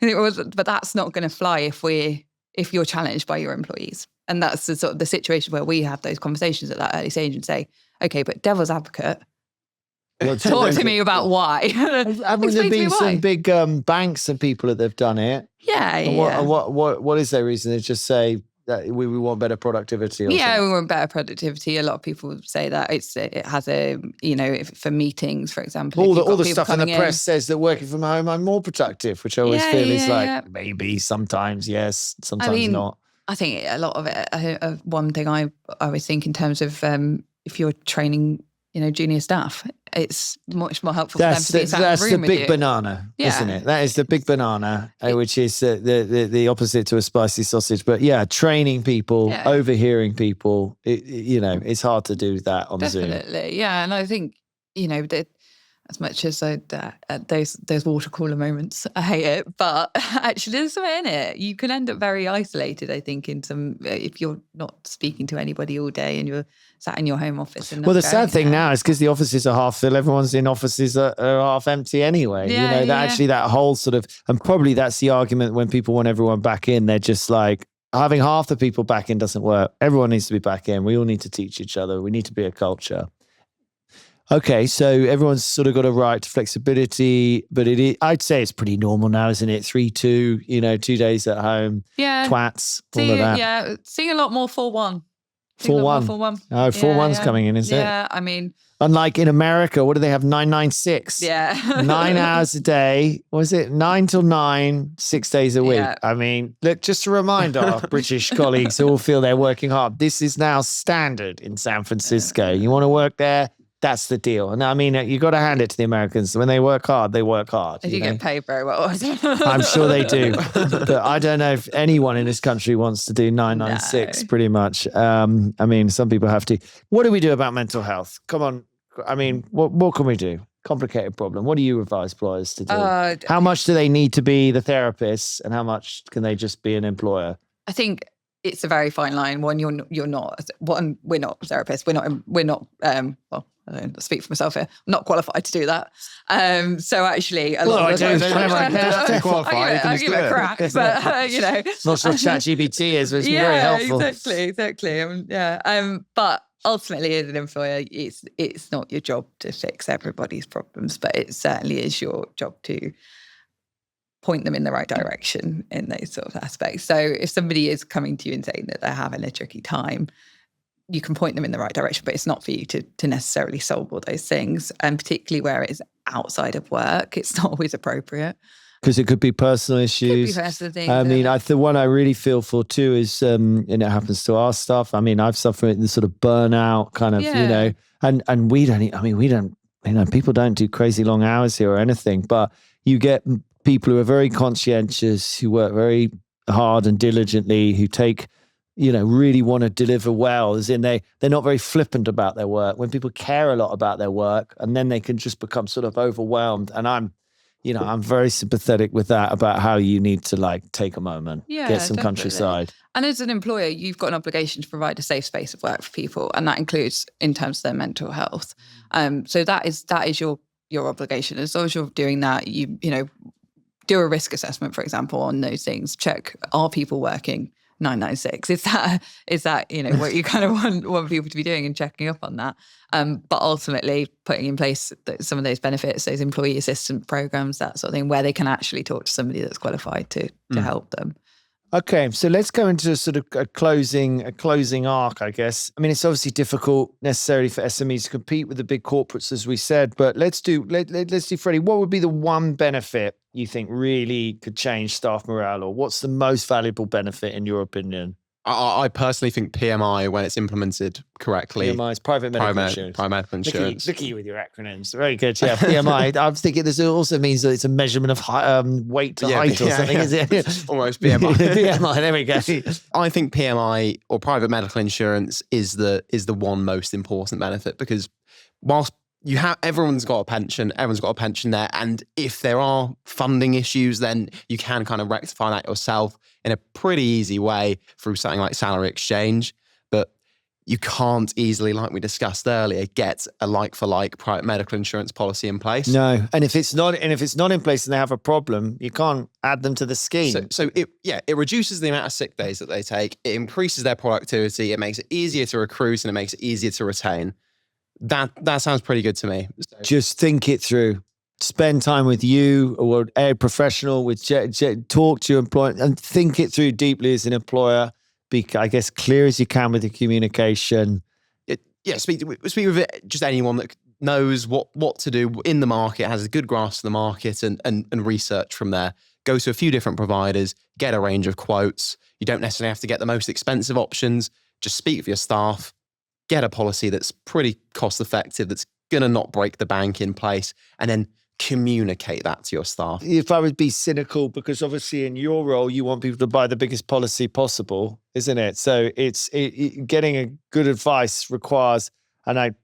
But that's not going to fly if you're challenged by your employees. And that's the sort of the situation where we have those conversations at that early stage and say, okay, but devil's advocate, talk to me about why. Haven't there been some big banks and people that have done it? Yeah. What is their reason? They just say that we want better productivity. Or something? We want better productivity. A lot of people say that it has for meetings, for example. All the stuff in the press says that working from home, I'm more productive, which I always feel is maybe sometimes yes, sometimes not. I think a lot of it, one thing I always think in terms of if you're training, junior staff, it's much more helpful for them to be sat in the room with you. That's the big banana, isn't it? That is the big banana, which is the opposite to a spicy sausage. But yeah, training people, overhearing people, it's hard to do that on Zoom. Definitely, yeah. And I think, that as much as those water cooler moments, I hate it, but actually there's something in it. You can end up very isolated, I think, if you're not speaking to anybody all day and you're sat in your home office. And the sad thing now is because the offices are half full, everyone's in offices are half empty anyway. Actually that whole sort of, and probably that's the argument when people want everyone back in, they're just like, having half the people back in doesn't work. Everyone needs to be back in. We all need to teach each other. We need to be a culture. Okay, so everyone's sort of got a right to flexibility, but I'd say it's pretty normal now, isn't it? 3-2, 2 days at home, twats, all of that. Yeah, seeing a lot more 4-1. 4-1. 4-1. Oh, 4-1's coming in, is it? Yeah, I mean... Unlike in America, what do they have? 9-9-6. Yeah. 9 hours a day. Was it 9 till 9, 6 days a week? Yeah. I mean, look, just to remind our British colleagues who all feel they're working hard, this is now standard in San Francisco. You want to work there? That's the deal. And I mean, you got to hand it to the Americans. When they work hard, they work hard. They do get paid very well. I'm sure they do. But I don't know if anyone in this country wants to do 9-9-6 pretty much. I mean, some people have to. What do we do about mental health? Come on. I mean, what can we do? Complicated problem. What do you advise employers to do? How much do they need to be the therapists and how much can they just be an employer? I think it's a very fine line. One, you're not. One, we're not therapists. We're not. Well, I don't speak for myself here. I'm not qualified to do that. So actually, a lot of the time, I'll give it a crack. But not sure ChatGPT is, but it's very helpful. Exactly. But ultimately, as an employer, it's not your job to fix everybody's problems, but it certainly is your job to point them in the right direction in those sort of aspects. So if somebody is coming to you and saying that they're having a tricky time, you can point them in the right direction, but it's not for you to necessarily solve all those things. And particularly where it is outside of work, it's not always appropriate. Because it could be personal issues. Could be personal things. I mean, the one I really feel for too is, and it happens to our staff. I mean, I've suffered the sort of burnout kind of, and we don't, people don't do crazy long hours here or anything, but you get people who are very conscientious, who work very hard and diligently, who take, really want to deliver well, as in they're not very flippant about their work. When people care a lot about their work, and then they can just become sort of overwhelmed. And I'm very sympathetic with that, about how you need to take a moment, get some countryside. And as an employer, you've got an obligation to provide a safe space of work for people, and that includes in terms of their mental health. So that is your obligation. As long as you're doing that, you do a risk assessment, for example, on those things. Check, are people working 9-9-6? Is that what you kind of want people to be doing and checking up on that? But ultimately putting in place some of those benefits, those employee assistance programs, that sort of thing, where they can actually talk to somebody that's qualified to help them. Okay, so let's go into sort of a closing arc, I guess. I mean, it's obviously difficult necessarily for SMEs to compete with the big corporates, as we said, but let's do Freddie. What would be the one benefit you think really could change staff morale, or what's the most valuable benefit in your opinion? I personally think PMI, when it's implemented correctly. PMI is private medical insurance. Private medical insurance. Look at you with your acronyms. Very good. Yeah, PMI. I was thinking this also means that it's a measurement of weight to height or something, is it? Almost PMI. PMI, there we go. I think PMI or private medical insurance is the one most important benefit, because whilst everyone's got a pension there. And if there are funding issues, then you can kind of rectify that yourself in a pretty easy way through something like salary exchange. But you can't easily, like we discussed earlier, get a like-for-like private medical insurance policy in place. No. And if it's not in place and they have a problem, you can't add them to the scheme. So it reduces the amount of sick days that they take. It increases their productivity. It makes it easier to recruit, and it makes it easier to retain. That sounds pretty good to me. Just think it through. Spend time with you or a professional, talk to your employer and think it through deeply as an employer. Be, I guess, clear as you can with the communication. Speak with just anyone that knows what to do in the market, has a good grasp of the market, and research from there. Go to a few different providers, get a range of quotes. You don't necessarily have to get the most expensive options. Just speak with your staff. Get a policy that's pretty cost effective, that's going to not break the bank in place, and then communicate that to your staff. If I would be cynical, because obviously in your role, you want people to buy the biggest policy possible, isn't it? So getting a good advice requires, and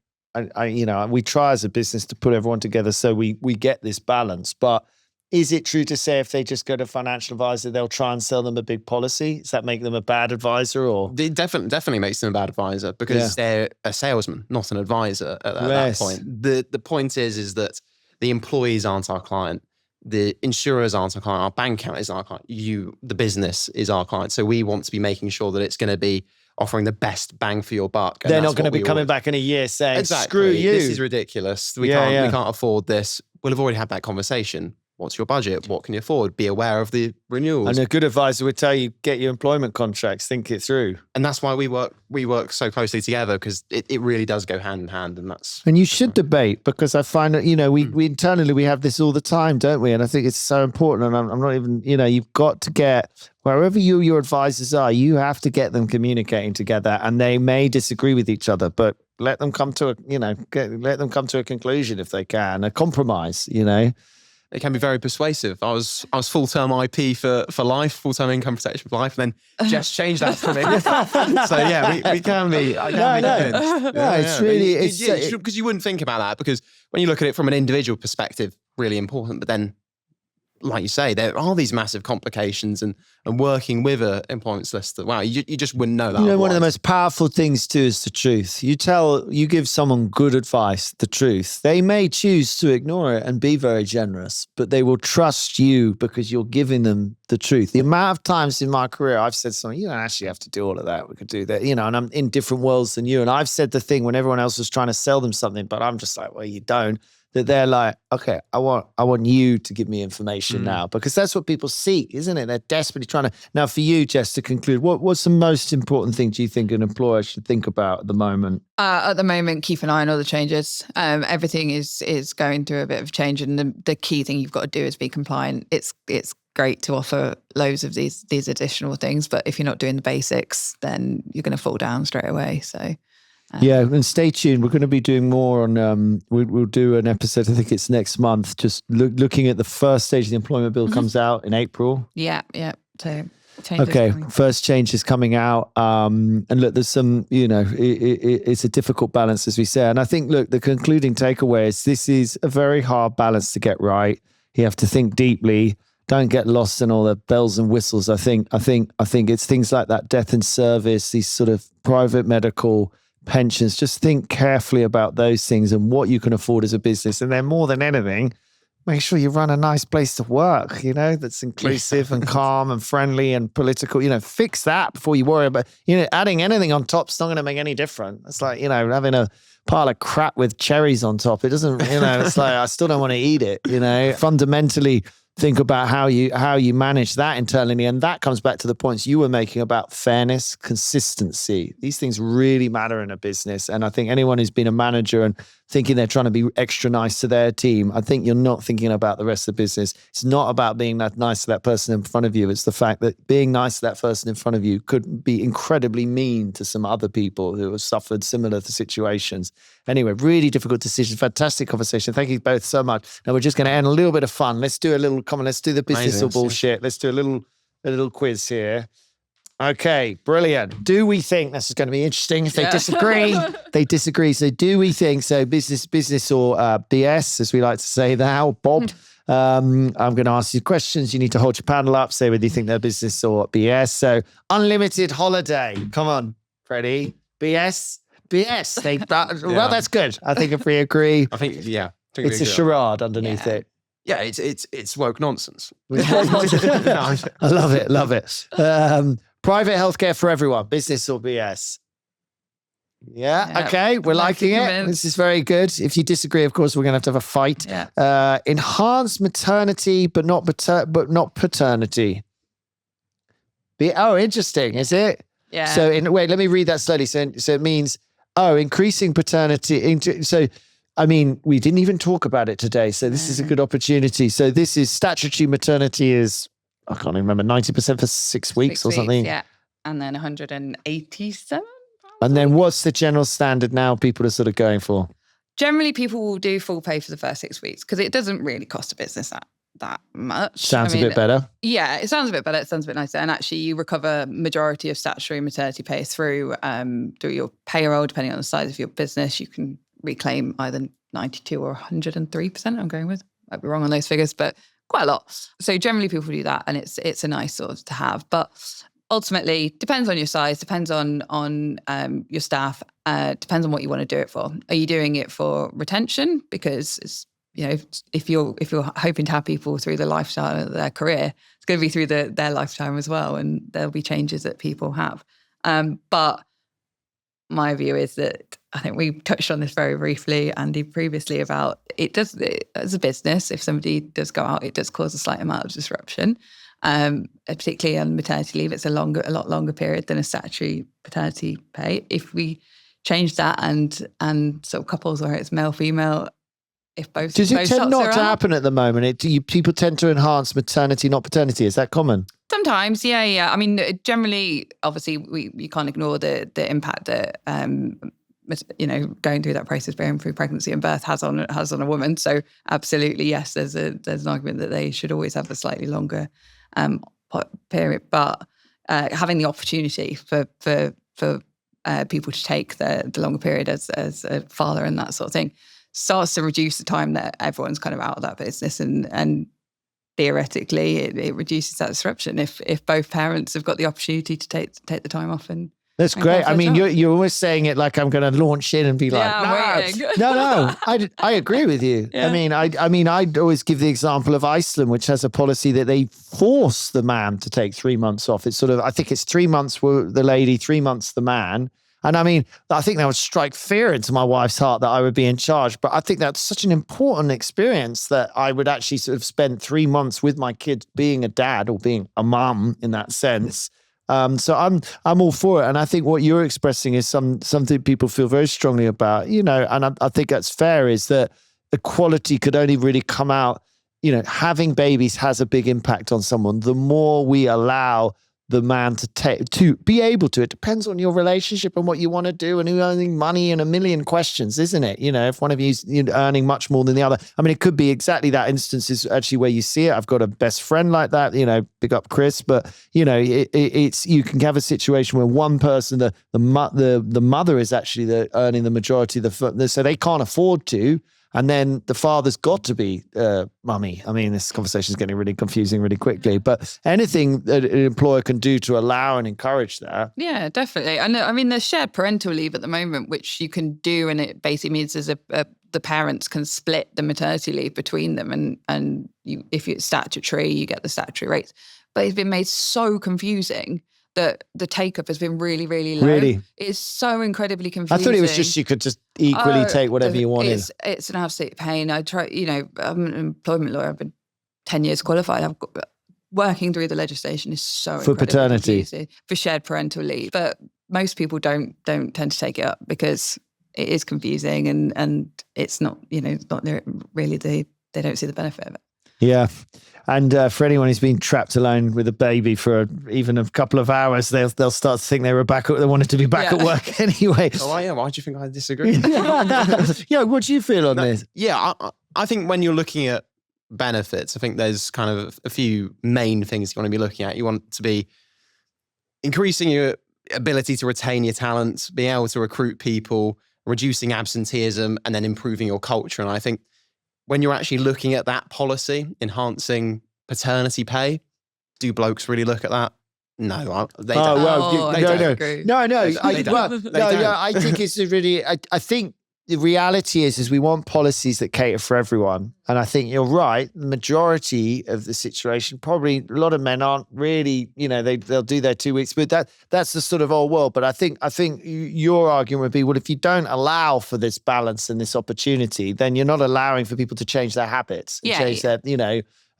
we try as a business to put everyone together so we get this balance. But is it true to say if they just go to a financial advisor, they'll try and sell them a big policy? Does that make them a bad advisor? Or it definitely makes them a bad advisor, because they're a salesman, not an advisor at that point. The point is that the employees aren't our client. the insurers aren't our client, our bank account is our client, the business is our client. So we want to be making sure that it's going to be offering the best bang for your buck. They're not going to be coming back in a year saying, screw you. This is ridiculous. We can't afford this. We'll have already had that conversation. What's your budget? What can you afford? Be aware of the renewals. And a good advisor would tell you, get your employment contracts, think it through. And that's why we work so closely together, because it really does go hand in hand. And you should debate, because I find that, we internally, we have this all the time, don't we? And I think it's so important. And I'm not even, you've got to get, wherever your advisors are, you have to get them communicating together, and they may disagree with each other, but let them come to a conclusion if they can, a compromise, It can be very persuasive. I was full-term IP for life, full-term income protection for life, and then just changed that for me. So yeah, we can be. It's really because you wouldn't think about that, because when you look at it from an individual perspective, really important. But then, like you say, there are these massive complications, and working with an employment solicitor. Wow, you just wouldn't know that. One of the most powerful things too is the truth. You give someone good advice, the truth. They may choose to ignore it and be very generous, but they will trust you because you're giving them the truth. The amount of times in my career I've said something, you don't actually have to do all of that. We could do that, and I'm in different worlds than you. And I've said the thing when everyone else was trying to sell them something, but I'm just like, well, you don't. That they're like, okay, I want you to give me information now, because that's what people seek, isn't it? They're desperately trying to. Now, for you, Jess, to conclude, what's the most important thing do you think an employer should think about at the moment? At the moment, keep an eye on all the changes. Everything is going through a bit of change, and the key thing you've got to do is be compliant. It's great to offer loads of these additional things, but if you're not doing the basics, then you're going to fall down straight away. So. And stay tuned. We're going to be doing more on, we'll do an episode, I think it's next month, just looking at the first stage of the employment bill comes out in April. Yeah. So first change is coming out. And look, there's some, it's a difficult balance, as we say. And I think, look, the concluding takeaway is this is a very hard balance to get right. You have to think deeply. Don't get lost in all the bells and whistles. I think it's things like that, death in service, these sort of private medical pensions. Just think carefully about those things and what you can afford as a business. And then more than anything, make sure you run a nice place to work, that's inclusive and calm and friendly and political. Fix that before you worry about, adding anything on top's not going to make any difference. It's like, having a pile of crap with cherries on top. It doesn't, it's like, I still don't want to eat it, Fundamentally, think about how you manage that internally. And that comes back to the points you were making about fairness, consistency. These things really matter in a business. And I think anyone who's been a manager and thinking they're trying to be extra nice to their team, I think you're not thinking about the rest of the business. It's not about being that nice to that person in front of you. It's the fact that being nice to that person in front of you could be incredibly mean to some other people who have suffered similar situations. Anyway, really difficult decision. Fantastic conversation. Thank you both so much. Now we're just going to end a little bit of fun. Let's do a little let's do the business or bullshit. Let's do a little quiz here. Okay, brilliant. Do we think, this is going to be interesting if they disagree? They disagree. So do we think, business or BS, as we like to say now, Bob? I'm going to ask you questions. You need to hold your panel up, say whether you think they're business or BS. So unlimited holiday. Come on, Freddie. BS? BS. Well, that's good. I think if we agree. I think, yeah. It's a charade underneath it. Yeah, it's woke nonsense. I love it. Private healthcare for everyone, business or BS? Yeah, okay, we're liking it. This is very good. If you disagree, of course, we're going to have a fight. Yeah. Enhanced maternity, but not paternity. Interesting, is it? Yeah. So, wait, let me read that slowly. So it means, increasing paternity. We didn't even talk about it today, so this is a good opportunity. So this is statutory maternity is, I can't even remember, 90% for 6 weeks or something. Yeah, and then 187. And then what's the general standard now people are sort of going for? Generally, people will do full pay for the first 6 weeks because it doesn't really cost a business that much. Sounds a bit better. Yeah, it sounds a bit better. It sounds a bit nicer. And actually, you recover majority of statutory maternity pay through your payroll, depending on the size of your business. You can reclaim either 92 or 103%. I'm going with. Might be wrong on those figures, but quite a lot. So generally, people do that, and it's a nice sort of to have. But ultimately, depends on your size, depends on your staff, depends on what you want to do it for. Are you doing it for retention because it's if you're hoping to have people through the lifetime of their career, it's going to be through their lifetime as well, and there'll be changes that people have. But my view is that I think we touched on this very briefly, Andy, previously about as a business, if somebody does go out, it does cause a slight amount of disruption. Particularly on maternity leave, it's a lot longer period than a statutory paternity pay. If we change that and sort of couples where it's male, female, if both does it tend not to happen at the moment? People tend to enhance maternity, not paternity. Is that common? Sometimes, yeah. I mean, generally, obviously, you can't ignore the impact that going through that process, bearing through pregnancy and birth has on a woman. So, absolutely, yes, there's an argument that they should always have a slightly longer period, but having the opportunity for people to take the longer period as a father and that sort of thing starts to reduce the time that everyone's kind of out of that business, and theoretically it reduces that disruption if both parents have got the opportunity to take the time off. And that's great. I mean, you're always saying it like I'm going to launch in and be like, no. I agree with you. Yeah. I mean, I'd always give the example of Iceland, which has a policy that they force the man to take 3 months off. It's sort of, I think it's 3 months for the lady, 3 months the man. And I mean, I think that would strike fear into my wife's heart that I would be in charge. But I think that's such an important experience that I would actually sort of spend 3 months with my kids being a dad or being a mum in that sense. So I'm all for it. And I think what you're expressing is something people feel very strongly about, and I think that's fair, is that equality could only really come out, having babies has a big impact on someone. The more we allow the man to be able to, it depends on your relationship and what you want to do and who's earning money and a million questions, isn't it? If one of you's earning much more than the other. I mean, it could be exactly that instance is actually where you see it. I've got a best friend like that, big up Chris, but it's, you can have a situation where one person, the mother is actually earning the majority of so they can't afford to. And then the father's got to be mummy. I mean, this conversation is getting really confusing really quickly. But anything that an employer can do to allow and encourage that. Yeah, definitely. And I mean, there's shared parental leave at the moment, which you can do. And it basically means the parents can split the maternity leave between them. And if it's statutory, you get the statutory rates. But it's been made so confusing that the take-up has been really, really low. Really? It's so incredibly confusing. I thought it was just you could just equally take whatever you wanted. It's an absolute pain. I try, I'm an employment lawyer. I've been 10 years qualified. Working through the legislation is so for paternity, confusing, for shared parental leave. But most people don't tend to take it up because it is confusing and it's not, it's not really they don't see the benefit of it. Yeah. And for anyone who's been trapped alone with a baby for even a couple of hours, they'll start to think they wanted to be back at work anyway. Oh, yeah. Why do you think I disagree? Yeah, what do you feel on this? Yeah, I think when you're looking at benefits, I think there's kind of a few main things you want to be looking at. You want to be increasing your ability to retain your talent, being able to recruit people, reducing absenteeism, and then improving your culture. And I think when you're actually looking at that policy, enhancing paternity pay, do blokes really look at that? No, they don't. No. I think it's a really. I think the reality is we want policies that cater for everyone, and I think you're right. The majority of the situation, probably a lot of men aren't really. They'll do their 2 weeks, but that's the sort of old world. But I think your argument would be, well, if you don't allow for this balance and this opportunity, then you're not allowing for people to change their habits, change their,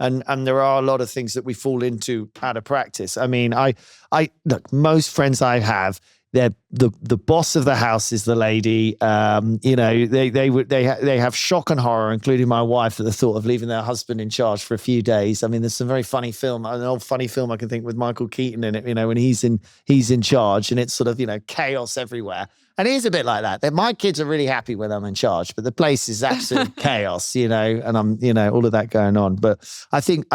And there are a lot of things that we fall into out of practice. I mean, I look, most friends I have, the boss of the house is the lady. They have shock and horror, including my wife, at the thought of leaving their husband in charge for a few days. I mean, there's some very funny film, an old funny film I can think with Michael Keaton in it. When he's in charge, and it's sort of chaos everywhere. And it is a bit like that. My kids are really happy when I'm in charge, but the place is absolute chaos, and I'm, all of that going on. But I think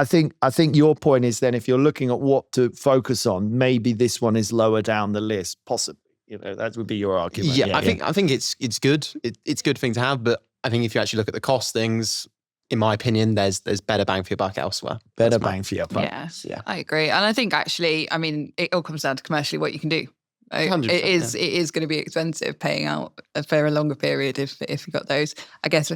your point is then if you're looking at what to focus on, maybe this one is lower down the list, possibly. That would be your argument. Yeah, I think it's good. It's a good thing to have, but I think if you actually look at the cost things, in my opinion, there's better bang for your buck elsewhere. Better bang for your buck. Yeah, I agree. And I think actually, it all comes down to commercially what you can do. It is going to be expensive paying out for a longer period if you got those. I guess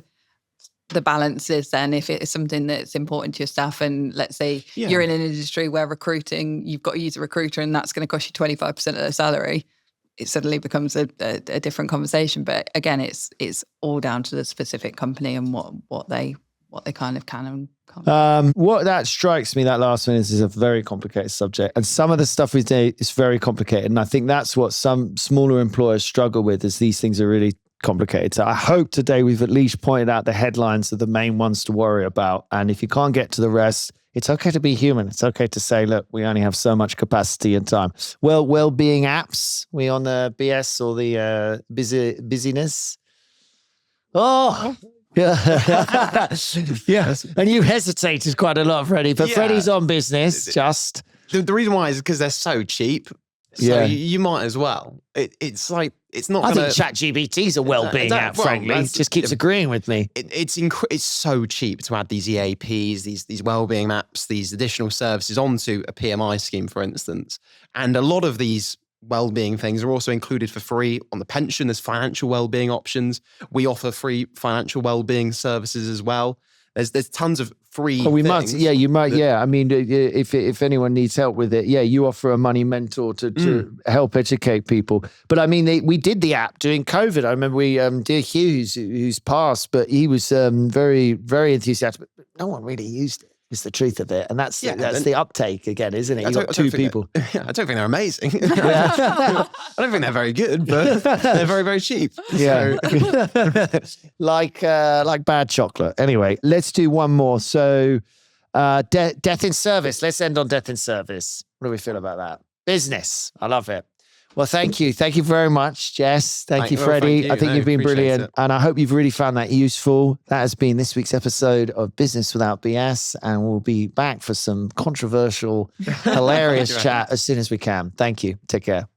the balance is then if it's something that's important to your staff, and let's say you're in an industry where recruiting, you've got to use a recruiter and that's going to cost you 25% of their salary, it suddenly becomes a different conversation. But again, it's all down to the specific company and what they kind of can and can't. What that strikes me, that last one is a very complicated subject. And some of the stuff we do is very complicated. And I think that's what some smaller employers struggle with, is these things are really complicated. So I hope today we've at least pointed out the headlines are the main ones to worry about. And if you can't get to the rest, it's okay to be human. It's okay to say, look, we only have so much capacity and time. Well, Wellbeing apps, we on the BS or the busyness? Oh, yeah. Yes. And you hesitated quite a lot, Freddie, but Freddie's on business, just. The reason why is because they're so cheap. So you might as well. It's like, it's not. I think ChatGPT's a Wellbeing app, frankly. It just keeps agreeing with me. It's so cheap to add these EAPs, these Wellbeing apps, these additional services onto a PMI scheme, for instance. And a lot of these Wellbeing things are also included for free on the pension. There's financial wellbeing options. We offer free financial wellbeing services as well. There's tons of free things. You might. I mean, if anyone needs help with it, you offer a money mentor to help educate people. But I mean, we did the app during COVID. I remember dear Hugh, who's passed, but he was very, very enthusiastic. But no one really used it. Is the truth of it, and that's the uptake again, isn't it? You got two people. I don't think they're amazing. I don't think they're very good, but they're very, very cheap. Yeah, so. like bad chocolate. Anyway, let's do one more. So, death in service. Let's end on death in service. What do we feel about that? Business. I love it. Well, thank you. Thank you very much, Jess. Thank you, Freddie. I think you've been brilliant. And I hope you've really found that useful. That has been this week's episode of Business Without BS. And we'll be back for some controversial, hilarious chat as soon as we can. Thank you. Take care.